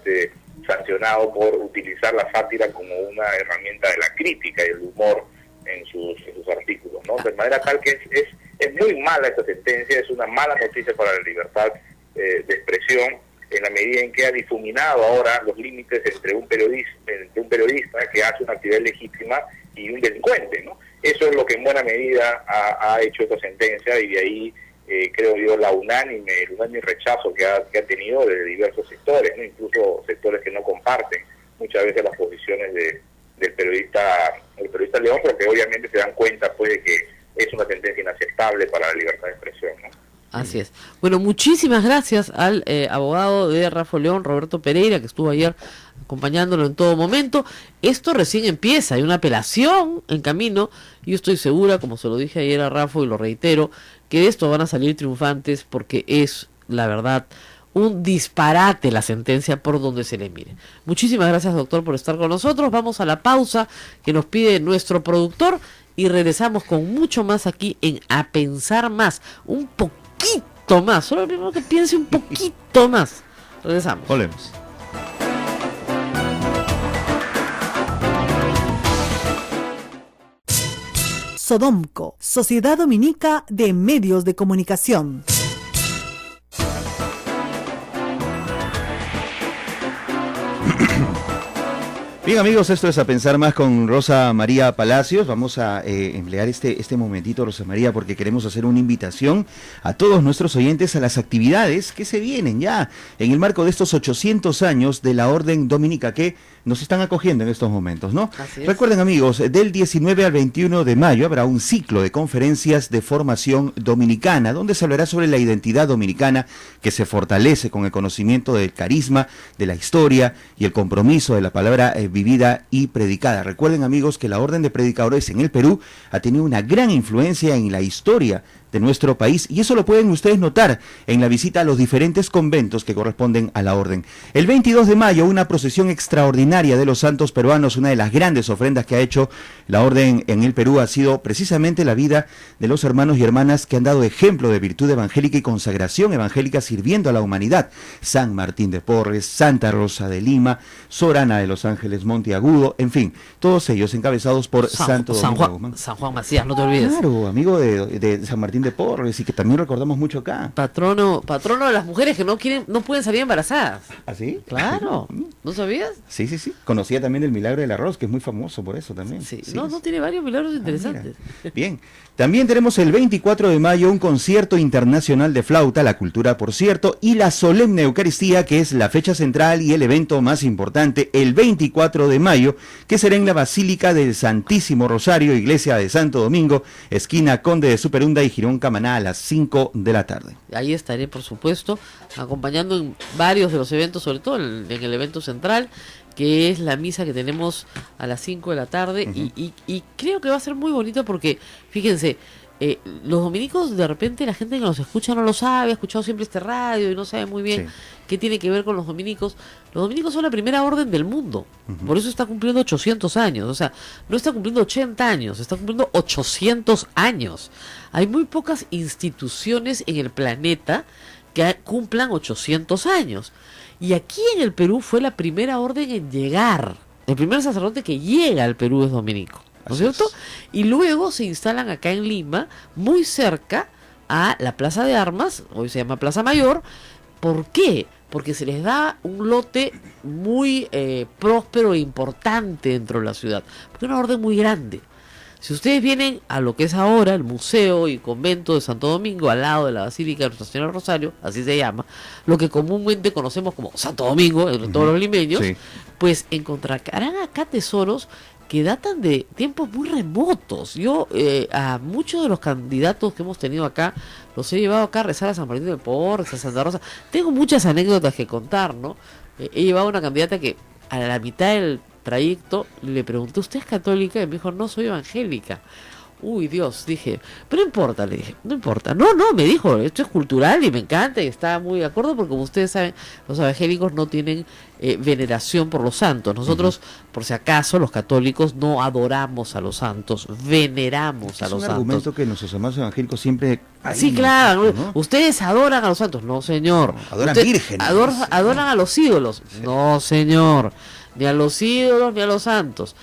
sancionado por utilizar la sátira como una herramienta de la crítica y el humor en sus artículos, ¿no? De manera tal que es muy mala esta sentencia, es una mala noticia para la libertad de expresión, en la medida en que ha difuminado ahora los límites entre un periodista que hace una actividad legítima y un delincuente, ¿no? Eso es lo que en buena medida ha hecho esta sentencia, y de ahí creo yo el unánime rechazo que ha tenido de diversos sectores, ¿no? Incluso sectores que no comparten muchas veces las posiciones del periodista León, porque obviamente se dan cuenta pues de que es una sentencia inaceptable para la libertad de expresión, ¿no? Así es. Bueno, muchísimas gracias al abogado de Rafa León, Roberto Pereira, que estuvo ayer acompañándolo en todo momento. Esto recién empieza, hay una apelación en camino, y yo estoy segura, como se lo dije ayer a Rafa y lo reitero, que de esto van a salir triunfantes, porque es, la verdad, un disparate la sentencia por donde se le mire. Muchísimas gracias, doctor, por estar con nosotros. Vamos a la pausa que nos pide nuestro productor y regresamos con mucho más aquí en A Pensar Más, un poquito poquito más, solo primero que piense un poquito más. Regresamos. Volvemos. Sodomco, Sociedad Dominica de Medios de Comunicación. Bien, amigos, esto es A Pensar Más con Rosa María Palacios. Vamos a emplear este momentito, Rosa María, porque queremos hacer una invitación a todos nuestros oyentes a las actividades que se vienen ya en el marco de estos 800 años de la Orden Dominica que nos están acogiendo en estos momentos, ¿no? Así es. Recuerden, amigos, del 19 al 21 de mayo habrá un ciclo de conferencias de formación dominicana, donde se hablará sobre la identidad dominicana que se fortalece con el conocimiento del carisma, de la historia y el compromiso de la palabra vivida y predicada. Recuerden, amigos, que la Orden de Predicadores en el Perú ha tenido una gran influencia en la historia de nuestro país, y eso lo pueden ustedes notar en la visita a los diferentes conventos que corresponden a la orden. El 22 de mayo, una procesión extraordinaria de los santos peruanos. Una de las grandes ofrendas que ha hecho la orden en el Perú ha sido precisamente la vida de los hermanos y hermanas que han dado ejemplo de virtud evangélica y consagración evangélica sirviendo a la humanidad. San Martín de Porres, Santa Rosa de Lima, Sorana de los Ángeles Monteagudo, en fin, todos ellos encabezados por Santo Domingo Guzmán. San Juan Macías, no te olvides. Claro, amigo de San Martín de Porres, y que también recordamos mucho acá. Patrono de las mujeres que no pueden salir embarazadas. ¿Ah, sí? Claro. ¿No sabías? Sí. Conocía también el milagro del arroz, que es muy famoso por eso también. Sí. No, tiene varios milagros interesantes. Mira. Bien. También tenemos el 24 de mayo un concierto internacional de flauta, la cultura, por cierto, y la solemne Eucaristía, que es la fecha central y el evento más importante, el 24 de mayo, que será en la Basílica del Santísimo Rosario, Iglesia de Santo Domingo, esquina Conde de Superunda y Girón Camaná, a las 5 de la tarde. Ahí estaré, por supuesto, acompañando en varios de los eventos, sobre todo en el evento central, que es la misa que tenemos a las 5 de la tarde. Y creo que va a ser muy bonito porque, fíjense, los dominicos, de repente la gente que nos escucha no lo sabe, ha escuchado siempre este radio y no sabe muy bien qué tiene que ver con los dominicos. Los dominicos son la primera orden del mundo, por eso está cumpliendo 800 años, o sea, no está cumpliendo 80 años, está cumpliendo 800 años. Hay muy pocas instituciones en el planeta que cumplan 800 años. Y aquí en el Perú fue la primera orden en llegar. El primer sacerdote que llega al Perú es dominico, ¿no es cierto? Y luego se instalan acá en Lima, muy cerca a la Plaza de Armas, hoy se llama Plaza Mayor. ¿Por qué? Porque se les da un lote muy próspero e importante dentro de la ciudad, porque es una orden muy grande. Si ustedes vienen a lo que es ahora el Museo y Convento de Santo Domingo, al lado de la Basílica de Nuestra Señora del Rosario, así se llama, lo que comúnmente conocemos como Santo Domingo, entre todos los limeños, pues encontrarán acá tesoros que datan de tiempos muy remotos. Yo a muchos de los candidatos que hemos tenido acá, los he llevado acá a rezar a San Martín de Porres, a Santa Rosa. Tengo muchas anécdotas que contar, ¿no? He llevado a una candidata que a la mitad del trayecto le pregunté, ¿usted es católica? Y me dijo, no, soy evangélica. Uy, Dios, dije, pero no importa, le dije, no importa. No, me dijo, esto es cultural y me encanta y está muy de acuerdo porque como ustedes saben, los evangélicos no tienen veneración por los santos. Nosotros, por si acaso, los católicos no adoramos a los santos, veneramos a los santos. Es un argumento que nuestros hermanos evangélicos siempre... Sí, claro, ¿no? Ustedes adoran a los santos. No, señor. Adoran vírgenes. Adoran a los ídolos. Sí. No, señor. Ni a los ídolos ni a los santos.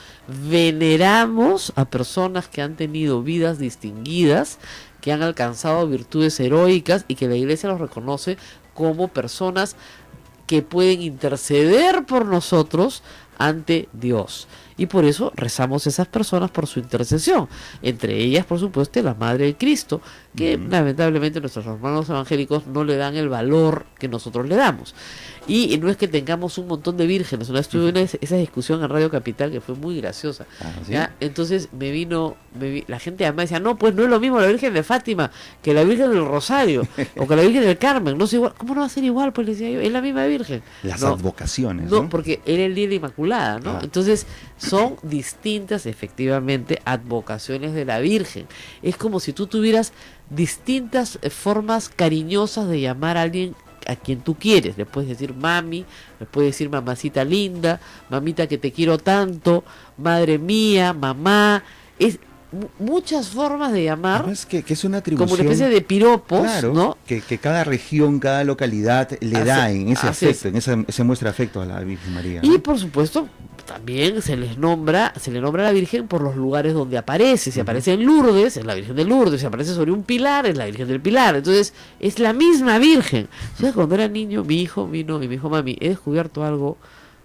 Veneramos a personas que han tenido vidas distinguidas, que han alcanzado virtudes heroicas y que la Iglesia los reconoce como personas que pueden interceder por nosotros ante Dios. Y por eso rezamos a esas personas por su intercesión. Entre ellas, por supuesto, la Madre de Cristo, que lamentablemente nuestros hermanos evangélicos no le dan el valor que nosotros le damos. Y no es que tengamos un montón de vírgenes. Una vez tuve esa discusión en Radio Capital que fue muy graciosa. ¿Sí? ¿Ya? Entonces la gente además decía, no, pues no es lo mismo la Virgen de Fátima que la Virgen del Rosario o que la Virgen del Carmen. No es igual. ¿Cómo no va a ser igual? Pues le decía yo, es la misma Virgen. Las advocaciones. No, porque era el día de la Inmaculada, ¿no? Entonces son distintas, efectivamente, advocaciones de la Virgen. Es como si tú tuvieras distintas formas cariñosas de llamar a alguien a quien tú quieres. Le puedes decir mami, le puedes decir mamacita linda, mamita que te quiero tanto, madre mía, mamá. muchas formas de llamar, Además que es una atribución, como una especie de piropos, claro, ¿no? que cada región, cada localidad le da en ese así afecto, en ese muestra afecto a la Virgen María, Y ¿no? por supuesto, también se le nombra a la Virgen por los lugares donde aparece. Si aparece en Lourdes, es la Virgen de Lourdes. Si aparece sobre un pilar, es la Virgen del Pilar. Entonces, es la misma Virgen. ¿Sabes? Cuando era niño, mi hijo vino y me dijo, mami, he descubierto algo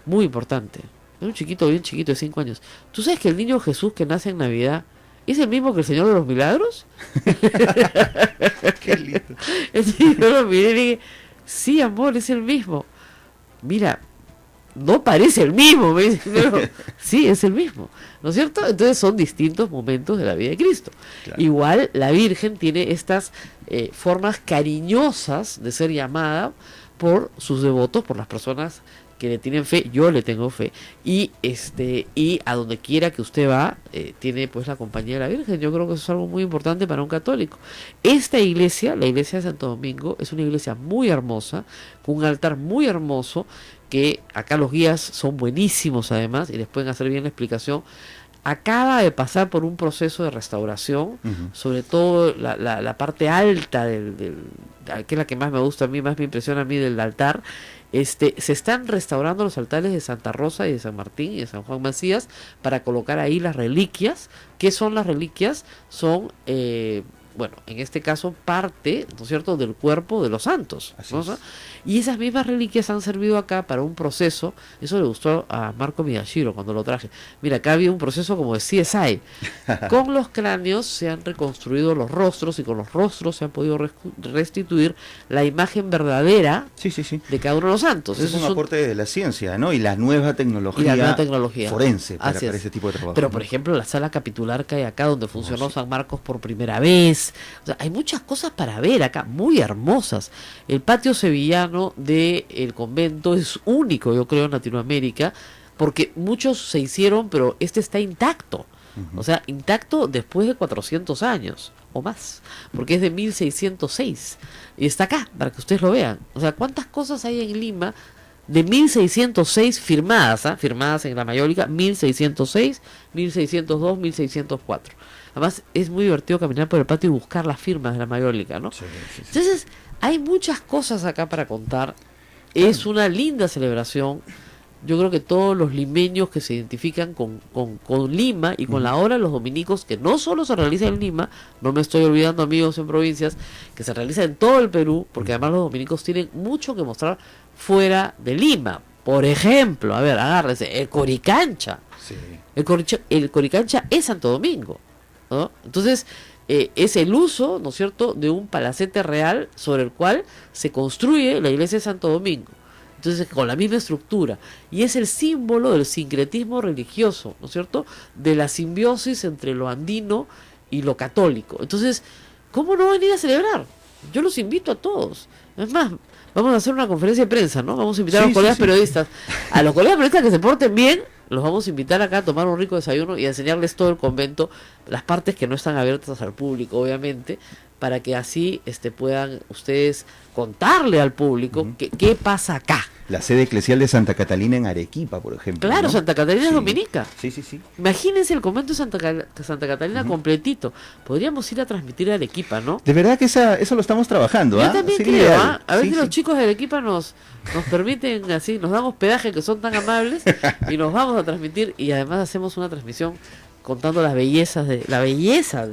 muy importante. Era un chiquito, bien chiquito, de 5 años. ¿Tú sabes que el niño Jesús que nace en Navidad es el mismo que el Señor de los Milagros? Qué lindo. Entonces, yo lo miré y dije, sí, amor, es el mismo. Mira, no parece el mismo, me dice, pero sí, es el mismo, ¿no es cierto? Entonces son distintos momentos de la vida de Cristo. Claro. Igual la Virgen tiene estas formas cariñosas de ser llamada por sus devotos, por las personas que le tienen fe. Yo le tengo fe, y a donde quiera que usted va, tiene pues la compañía de la Virgen. Yo creo que eso es algo muy importante para un católico. Esta iglesia, la iglesia de Santo Domingo, es una iglesia muy hermosa, con un altar muy hermoso, que acá los guías son buenísimos además, y les pueden hacer bien la explicación. Acaba de pasar por un proceso de restauración, sobre todo la parte alta que es la que más me gusta a mí, más me impresiona a mí del altar. Se están restaurando los altares de Santa Rosa y de San Martín y de San Juan Macías para colocar ahí las reliquias. ¿Qué son las reliquias? Son, bueno, en este caso parte, ¿no es cierto?, del cuerpo de los santos, ¿no? Y esas mismas reliquias han servido acá para un proceso. Eso le gustó a Marco Miyashiro cuando lo traje. Mira, acá había un proceso como de CSI. Con los cráneos se han reconstruido los rostros, y con los rostros se han podido restituir la imagen verdadera Sí, sí, sí. de cada uno de los santos. Eso es un aporte de la ciencia, ¿no? Y la nueva tecnología, forense para Así es. ese tipo de trabajo. Pero, ¿no? por ejemplo, la sala capitular que hay acá, donde funcionó San Marcos por primera vez. O sea, hay muchas cosas para ver acá, muy hermosas. El patio sevillano del convento es único, yo creo, en Latinoamérica, porque muchos se hicieron, pero este está intacto. O sea, intacto después de 400 años o más, porque es de 1606 y está acá para que ustedes lo vean. O sea, cuántas cosas hay en Lima de 1606 firmadas, firmadas en la Mayólica, 1606, 1602, 1604. Además, es muy divertido caminar por el patio y buscar las firmas de la Mayólica, ¿no? Sí, sí, sí. Entonces, hay muchas cosas acá para contar. Es una linda celebración. Yo creo que todos los limeños que se identifican con Lima y con la obra de los dominicos, que no solo se realiza en Lima, no me estoy olvidando, amigos en provincias, que se realiza en todo el Perú, porque además los dominicos tienen mucho que mostrar fuera de Lima. Por ejemplo, a ver, agárrense, el Coricancha. Sí. El Coricancha es Santo Domingo, ¿no? Entonces, es el uso, ¿no es cierto?, de un palacete real sobre el cual se construye la iglesia de Santo Domingo. Entonces, con la misma estructura. Y es el símbolo del sincretismo religioso, ¿no es cierto?, de la simbiosis entre lo andino y lo católico. Entonces, ¿cómo no venir a celebrar? Yo los invito a todos. Es más, vamos a hacer una conferencia de prensa, ¿no? Vamos a invitar a los colegas periodistas. A los colegas periodistas que se porten bien, los vamos a invitar acá a tomar un rico desayuno y a enseñarles todo el convento, las partes que no están abiertas al público, obviamente, para que así puedan ustedes contarle al público qué pasa acá. La sede eclesial de Santa Catalina en Arequipa, por ejemplo. Claro, ¿no? Santa Catalina es dominica. Sí, sí, sí. Imagínense el convento de Santa Catalina completito. Podríamos ir a transmitir a Arequipa, ¿no? De verdad que eso lo estamos trabajando, Yo ¿ah? también Sería creo, ideal. A ver Sí, si sí. los chicos de Arequipa nos permiten así, nos dan hospedaje, que son tan amables, y nos vamos a transmitir, y además hacemos una transmisión contando la belleza del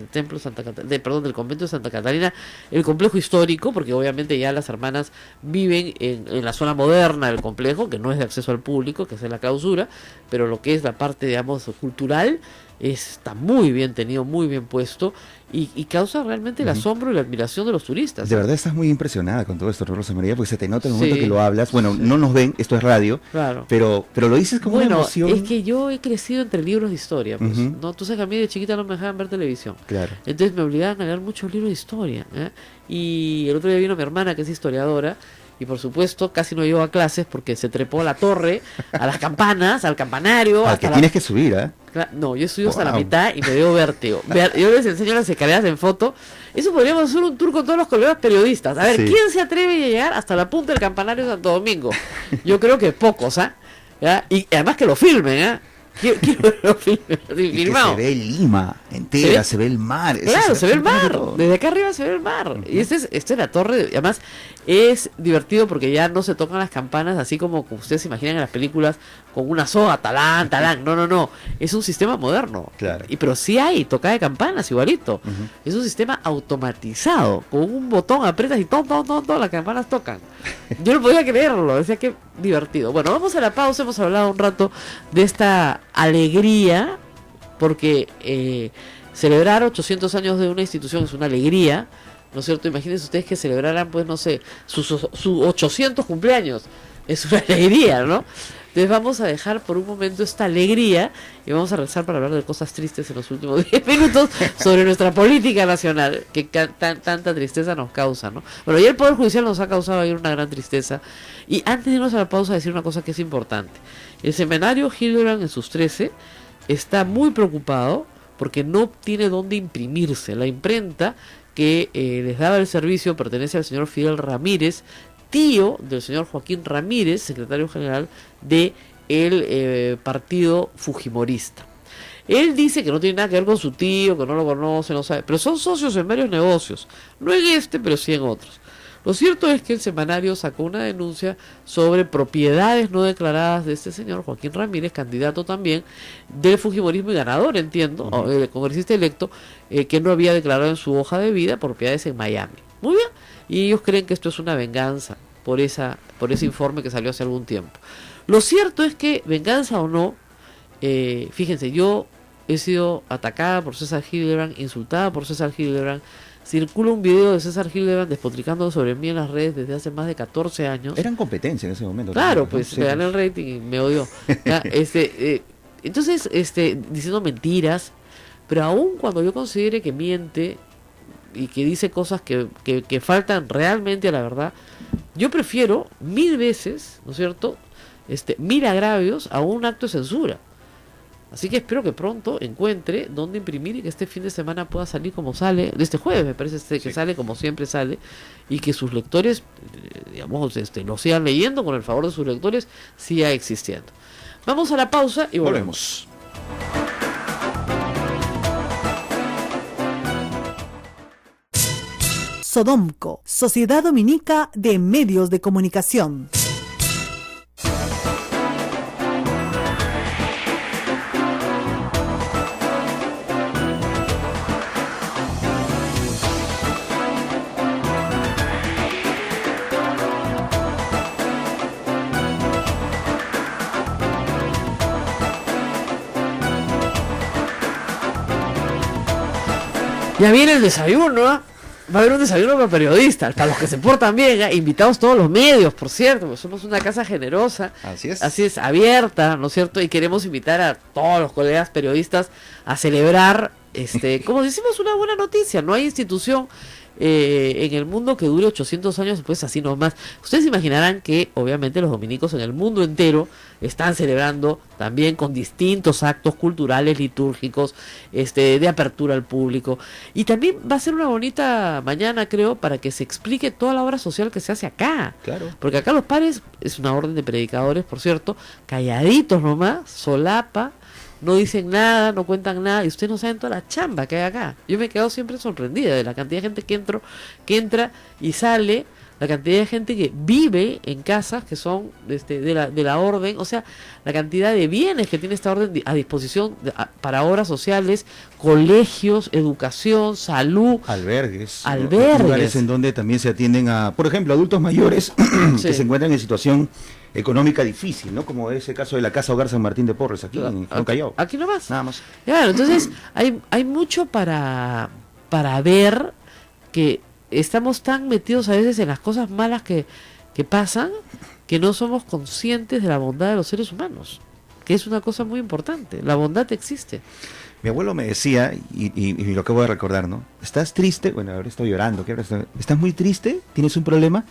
templo del convento de Santa Catalina, el complejo histórico, porque obviamente ya las hermanas viven en la zona moderna del complejo, que no es de acceso al público, que es la clausura, pero lo que es la parte, digamos, cultural, está muy bien tenido, muy bien puesto, y causa realmente el asombro y la admiración de los turistas. De verdad estás muy impresionada con todo esto, Rosa María, porque se te nota en el momento Sí. que lo hablas. Bueno, no nos ven, esto es radio, Claro. pero lo dices como una emoción. Es que yo he crecido entre libros de historia, pues, Ujú. ¿no? Tú sabes que a mí de chiquita no me dejaban ver televisión. Claro. Entonces me obligaban a leer muchos libros de historia, ¿eh? Y el otro día vino mi hermana, que es historiadora, y por supuesto casi no llegó a clases porque se trepó a la torre, a las campanas, al campanario. Al hasta que la- tienes que subir, ¿ah? No, yo estudio hasta la Wow. mitad y me dio vértigo. Yo les enseño las escaleras en foto. Eso podríamos hacer un tour con todos los colegas periodistas. A ver, Sí. ¿quién se atreve a llegar hasta la punta del campanario de Santo Domingo? Yo creo que pocos, ¿ah? ¿Ya? Y además que lo filmen, ¿ah? Quiero verlo Y que filmado. se ve Lima entera, se ve el mar. Claro, se ve el mar. absolutamente todo. Desde acá arriba se ve el mar. Y esta es la torre. Además, es divertido porque ya no se tocan las campanas así como ustedes se imaginan en las películas con una soga, talán, talán. No. Es un sistema moderno. Claro. Pero sí hay toca de campanas igualito. Es un sistema automatizado. Con un botón aprietas y las campanas tocan. Yo no podía creerlo. Decía que divertido. Bueno, vamos a la pausa. Hemos hablado un rato de esta alegría porque celebrar 800 años de una institución es una alegría, ¿no es cierto? Imagínense ustedes que celebraran, pues, no sé, su 800 cumpleaños. Es una alegría, ¿no? Entonces vamos a dejar por un momento esta alegría y vamos a regresar para hablar de cosas tristes en los últimos 10 minutos sobre nuestra política nacional, que tanta tristeza nos causa, ¿no? Bueno, ya el Poder Judicial nos ha causado ahí una gran tristeza. Y antes de irnos a la pausa, decir una cosa que es importante. El semanario Hildebrand en sus 13 está muy preocupado porque no tiene dónde imprimirse. La imprenta que les daba el servicio pertenece al señor Fidel Ramírez, tío del señor Joaquín Ramírez, secretario general de el partido fujimorista. Él dice que no tiene nada que ver con su tío, que no lo conoce, no sabe, pero son socios en varios negocios, no en este, pero sí en otros. Lo cierto es que el semanario sacó una denuncia sobre propiedades no declaradas de este señor Joaquín Ramírez, candidato también del fujimorismo y ganador, entiendo, congresista electo, que no había declarado en su hoja de vida propiedades en Miami. Muy bien, y ellos creen que esto es una venganza por ese informe que salió hace algún tiempo. Lo cierto es que, venganza o no, fíjense, yo he sido atacada por César Hildebrand, insultada por César Hildebrand. Circula un video de César Hildebrand despotricando sobre mí en las redes desde hace más de 14 años. Eran competencia en ese momento. Claro, ¿no? pues Sí, me gané el rating y me odió. Ya, entonces, diciendo mentiras, pero aún cuando yo considere que miente y que dice cosas que faltan realmente a la verdad, yo prefiero 1000 veces, ¿no es cierto?, 1000 agravios a un acto de censura. Así que espero que pronto encuentre dónde imprimir y que este fin de semana pueda salir como sale, de este jueves me parece que sale como siempre sale, y que sus lectores, digamos, lo sigan leyendo, con el favor de sus lectores, siga existiendo. Vamos a la pausa y volvemos. Sodomco, Sociedad Dominica de Medios de Comunicación. Ya viene el desayuno, ¿eh? Va a haber un desayuno para periodistas, para los que se portan bien, ¿eh? Invitados todos los medios, por cierto, porque somos una casa generosa, así es, abierta, ¿no es cierto? Y queremos invitar a todos los colegas periodistas a celebrar, como decimos, una buena noticia. No hay institución en el mundo que dure 800 años, pues así nomás. Ustedes imaginarán que obviamente los dominicos en el mundo entero están celebrando también con distintos actos culturales, litúrgicos, de apertura al público. Y también va a ser una bonita mañana, creo, para que se explique toda la obra social que se hace acá. Claro. Porque acá los padres, es una orden de predicadores, por cierto, calladitos nomás, solapa, no dicen nada, no cuentan nada, y ustedes no saben toda la chamba que hay acá. Yo me he quedado siempre sorprendida de la cantidad de gente que entra y sale, la cantidad de gente que vive en casas que son de la orden, o sea, la cantidad de bienes que tiene esta orden a disposición para obras sociales, colegios, educación, salud, albergues, albergues lugares en donde también se atienden a, por ejemplo, adultos mayores que se encuentran en situación económica difícil, ¿no? Como ese caso de la Casa Hogar San Martín de Porres, aquí en Callao. Aquí nomás. Nada más. Claro, entonces hay mucho para ver, que estamos tan metidos a veces en las cosas malas que pasan, que no somos conscientes de la bondad de los seres humanos, que es una cosa muy importante. La bondad existe. Mi abuelo me decía, y lo acabo de recordar, ¿no? ¿Estás triste? Bueno, ahora estoy llorando. ¿Estás muy triste? ¿Tienes un problema?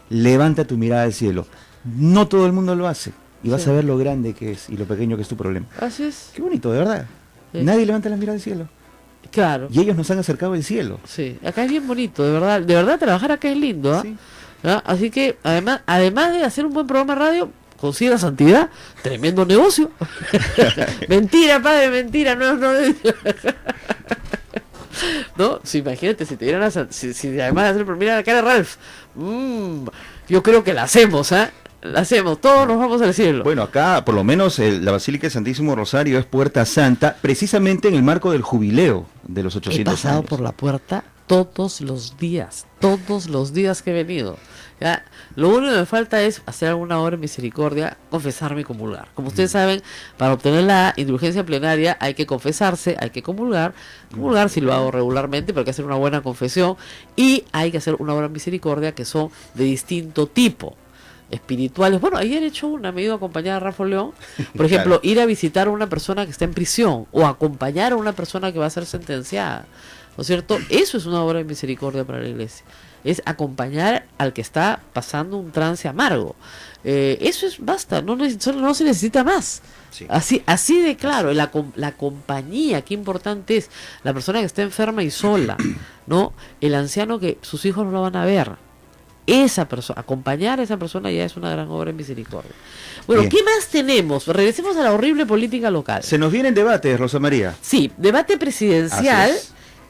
Levanta tu mirada al cielo. No todo el mundo lo hace. Y vas a ver lo grande que es y lo pequeño que es tu problema. Así es. Qué bonito, de verdad. Nadie levanta la mirada al cielo. Claro. Y ellos nos han acercado al cielo. Sí, acá es bien bonito, de verdad trabajar acá es lindo, ¿eh? Sí. ¿Ah? Así que además de hacer un buen programa de radio, consigue la santidad, tremendo negocio. Mentira, padre, mentira, no. ¿No? Si imagínate, si te dieran si además de hacer, mira la cara de Ralph, yo creo que la hacemos, la hacemos, todos nos vamos al cielo. Bueno, acá por lo menos la Basílica del Santísimo Rosario es puerta santa, precisamente en el marco del jubileo de los 800 He pasado años. por la puerta todos los días que he venido. ¿Ya? Lo único que me falta es hacer alguna obra de misericordia, confesarme y comulgar. Como ustedes saben, para obtener la indulgencia plenaria hay que confesarse, hay que comulgar. Comulgar si lo hago regularmente, pero hay que hacer una buena confesión y hay que hacer una obra de misericordia que son de distinto tipo. Espirituales. Bueno, ayer he hecho una, me he ido a acompañar a Rafa León, por ejemplo, ir a visitar a una persona que está en prisión o acompañar a una persona que va a ser sentenciada, ¿no es cierto? Eso es una obra de misericordia para la iglesia, es acompañar al que está pasando un trance amargo. Eso es, basta, no se necesita más. Sí. Así de claro, la compañía, qué importante es la persona que está enferma y sola, ¿no? El anciano que sus hijos no lo van a ver. Esa persona, acompañar a esa persona ya es una gran obra de misericordia. Bueno, Bien. ¿qué más tenemos? Regresemos a la horrible política local. Se nos vienen debates, Rosa María. Sí, debate presidencial,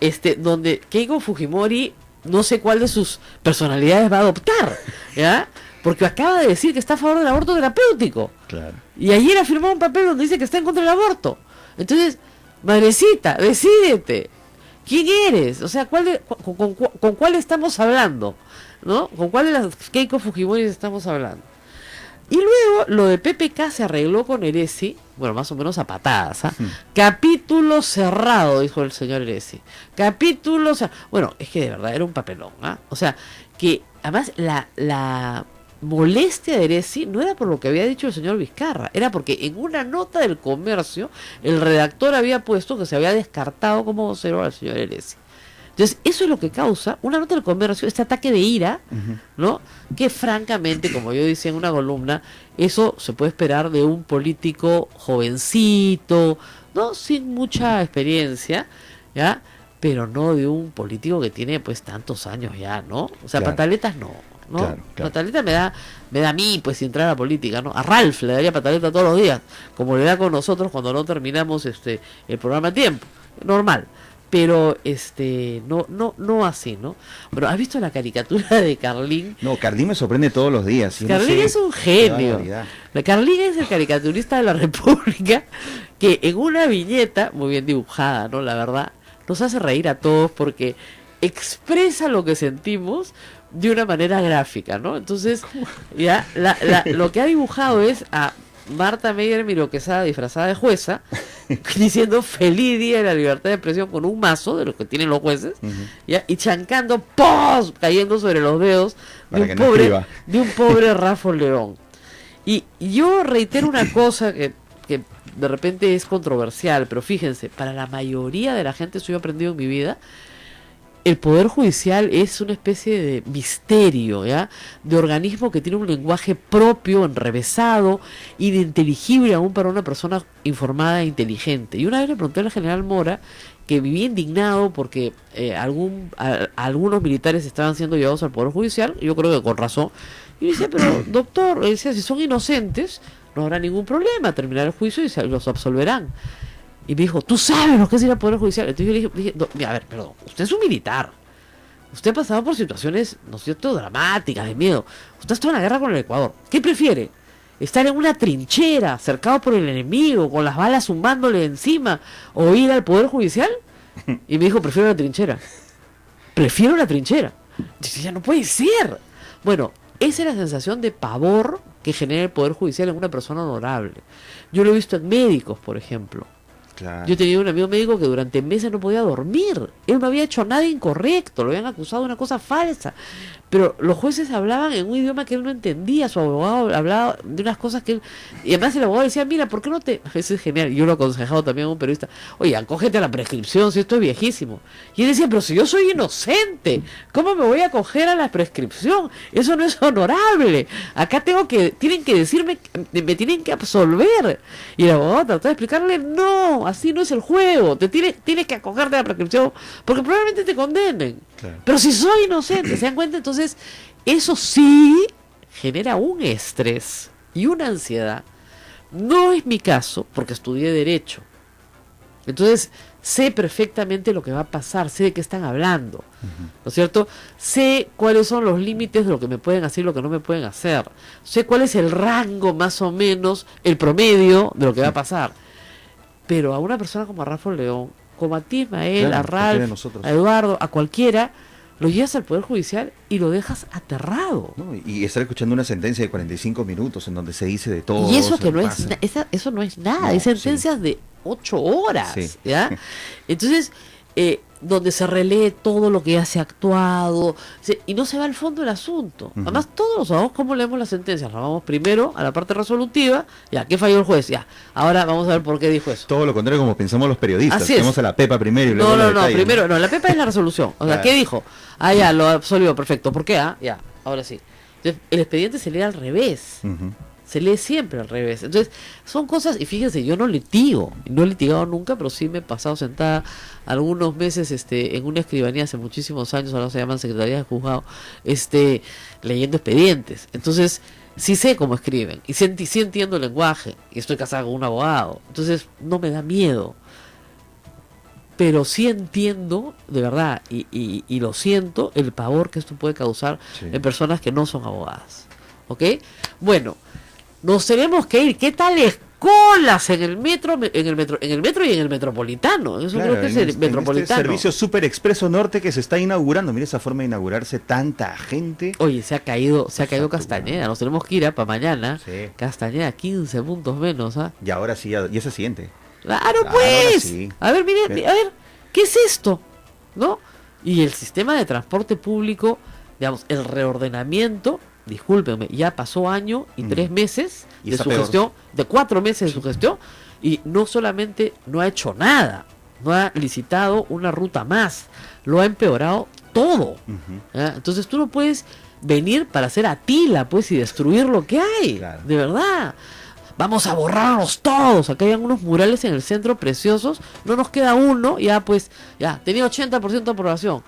Así donde Keiko Fujimori, no sé cuál de sus personalidades va a adoptar, ¿ya? Porque acaba de decir que está a favor del aborto terapéutico. Claro. Y ayer ha firmado un papel donde dice que está en contra del aborto. Entonces, madrecita, decídete. ¿Quién eres? O sea, ¿con cuál estamos hablando? ¿No? ¿Con cuál de las Keiko Fujimori estamos hablando? Y luego lo de PPK se arregló con Heresi, bueno, más o menos a patadas, Capítulo cerrado, dijo el señor Heresi. Capítulo cerrado. Bueno, es que de verdad era un papelón, O sea, que además la molestia de Heresi no era por lo que había dicho el señor Vizcarra, era porque en una nota del Comercio el redactor había puesto que se había descartado como vocero al señor Heresi. Entonces, eso es lo que causa una nota del Comercio, este ataque de ira, ¿no? Que francamente, como yo decía en una columna, eso se puede esperar de un político jovencito, ¿no? Sin mucha experiencia, ¿ya? Pero no de un político que tiene pues tantos años ya, ¿no? O sea, Claro. pataletas no. Claro. Pataleta me da a mí, pues, si entrar a la política, ¿no? A Ralph le daría pataleta todos los días, como le da con nosotros cuando no terminamos el programa a tiempo. Normal. Pero no así, ¿no? Pero ¿has visto la caricatura de Carlín? No, Carlín me sorprende todos los días. Yo no Carlín sé es un qué genio. barbaridad. Carlín es el caricaturista de la República que en una viñeta, muy bien dibujada, ¿no? La verdad, nos hace reír a todos porque expresa lo que sentimos de una manera gráfica, ¿no? Entonces, ya lo que ha dibujado es a Marta Meyer Miro Quesada disfrazada de jueza, diciendo feliz día de la libertad de expresión con un mazo de los que tienen los jueces, ¿ya? Y chancando, ¡pos!, cayendo sobre los dedos Para que no escriba. de un pobre Rafa León. Y yo reitero una cosa que de repente es controversial, pero fíjense, para la mayoría de la gente, eso yo he aprendido en mi vida, el Poder Judicial es una especie de misterio, ¿ya? De organismo que tiene un lenguaje propio, enrevesado, ininteligible aún para una persona informada e inteligente. Y una vez le pregunté al general Mora, que vivía indignado porque algunos militares estaban siendo llevados al Poder Judicial, yo creo que con razón, y le decía, pero doctor, decía, si son inocentes, no habrá ningún problema, terminar el juicio y los absolverán. Y me dijo, ¿tú sabes lo que es ir al Poder Judicial? Entonces yo le dije, no, mira, a ver, perdón, usted es un militar. Usted ha pasado por situaciones, ¿no es cierto?, dramáticas, de miedo. Usted está en la guerra con el Ecuador. ¿Qué prefiere? ¿Estar en una trinchera, cercado por el enemigo, con las balas zumbándole encima, o ir al Poder Judicial? Y me dijo, prefiero la trinchera. Prefiero la trinchera. Dice, ya no puede ser. Bueno, esa es la sensación de pavor que genera el Poder Judicial en una persona honorable. Yo lo he visto en médicos, por ejemplo. Claro. Yo tenía un amigo médico que durante meses no podía dormir. Él no había hecho nada incorrecto, lo habían acusado de una cosa falsa. Pero los jueces hablaban en un idioma que él no entendía, su abogado hablaba de unas cosas que él... Y además el abogado decía, mira, ¿por qué no te...? Eso es genial, yo lo he aconsejado también a un periodista. Oye, acógete a la prescripción, si esto es viejísimo. Y él decía, pero si yo soy inocente, ¿cómo me voy a acoger a la prescripción? Eso no es honorable. Acá tienen que decirme, me tienen que absolver. Y el abogado trató de explicarle, no, así no es el juego, tienes que acogerte a la prescripción, porque probablemente te condenen. Claro. Pero si soy inocente, ¿se dan cuenta? Entonces, eso sí genera un estrés y una ansiedad. No es mi caso, porque estudié Derecho. Entonces, sé perfectamente lo que va a pasar, sé de qué están hablando, ¿no es cierto? Sé cuáles son los límites de lo que me pueden hacer y lo que no me pueden hacer. Sé cuál es el rango, más o menos, el promedio de lo que va a pasar. Pero a una persona como a Rafa León, como a ti, Ismael, Claro, a Ralph, a Eduardo, a cualquiera, lo llevas al Poder Judicial y lo dejas aterrado. ¿No? Y estar escuchando una sentencia de 45 minutos en donde se dice de todo. Y eso que se no es, pasa. eso no es nada, No, hay sentencias de 8 horas, Sí. ¿ya? Entonces, donde se relee todo lo que ya se ha actuado, y no se va al fondo del asunto. Además, todos los abogados, ¿cómo leemos las sentencias? Las vamos primero a la parte resolutiva, ya, ¿qué falló el juez? Ya, ahora vamos a ver por qué dijo eso. Todo lo contrario como pensamos los periodistas. Así es. Vamos a la pepa primero y luego No, los detalles, primero, no, la pepa es la resolución. O sea, Claro. ¿qué dijo? Ah, ya, lo absolvió, perfecto. ¿Por qué? Ah, ya, ahora sí. Entonces, el expediente se lee al revés. Ujú. Se lee siempre al revés. Entonces, son cosas, y fíjense, yo no litigo, no he litigado nunca, pero sí me he pasado sentada algunos meses en una escribanía hace muchísimos años, ahora se llaman secretarías de juzgado, leyendo expedientes. Entonces, sí sé cómo escriben, y sí entiendo el lenguaje, y estoy casado con un abogado, entonces no me da miedo. Pero sí entiendo, de verdad, y lo siento, el pavor que esto puede causar Sí. en personas que no son abogadas. ¿Ok? Bueno, nos tenemos que ir. ¿Qué tales colas en el metro y en el metropolitano? Eso Claro, creo que es en el este metropolitano. servicio Super Expreso Norte que se está inaugurando. Mira esa forma de inaugurarse, tanta gente. Oye, se ha caído Exacto, Castañeda. Nos tenemos que ir para mañana. Sí. Castañeda, 15 puntos menos. ¿Ah? Y ahora sí, ya se siente. Claro, Claro, pues. sí. A ver, miren, Pero- a ver, ¿qué es esto? ¿No? Y el sistema de transporte público, digamos, el reordenamiento, discúlpenme, ya pasó año y 3 meses Y de está su peor. gestión, de 4 meses de su gestión, y no solamente no ha hecho nada, no ha licitado una ruta más, lo ha empeorado todo. ¿Ya? Entonces tú no puedes venir para hacer Atila, pues, y destruir lo que hay, Claro. de verdad. Vamos a borrarlos todos. Acá hay unos murales en el centro preciosos. No nos queda uno. Ya pues, ya, tenía 80% de aprobación.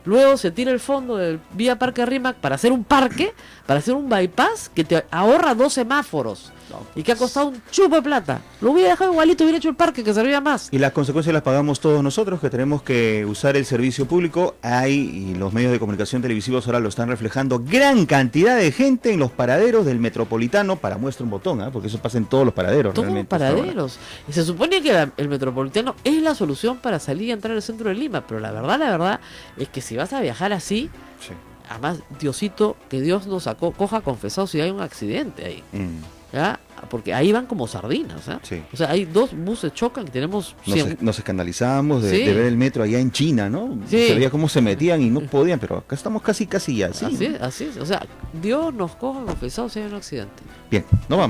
Luego se tira el fondo del vía Parque Rímac para hacer un parque, para hacer un bypass que te ahorra 2 semáforos. Y que ha costado un chupo de plata. Lo hubiera dejado igualito, hubiera hecho el parque que servía más. Y las consecuencias las pagamos todos nosotros, que tenemos que usar el servicio público. Y los medios de comunicación televisivos ahora lo están reflejando. Gran cantidad de gente en los paraderos del Metropolitano. Para muestra un botón, porque eso pasa en todos los paraderos. Todos los realmente, hasta ahora. paraderos. Y se supone que el metropolitano es la solución para salir y entrar al centro de Lima. Pero la verdad es que si vas a viajar así, Sí. además, Diosito, que Dios nos coja confesado si hay un accidente ahí. ¿Ya? Porque ahí van como sardinas, ¿eh? Sí. O sea, hay 2 buses chocan y tenemos 100. Nos escandalizamos de Sí. ver el metro allá en China, ¿no? Sí. Se veía cómo se metían y no podían, pero acá estamos casi ya, ¿sí? Así es. O sea, Dios nos coja confesado si hay un accidente. Bien, no vamos.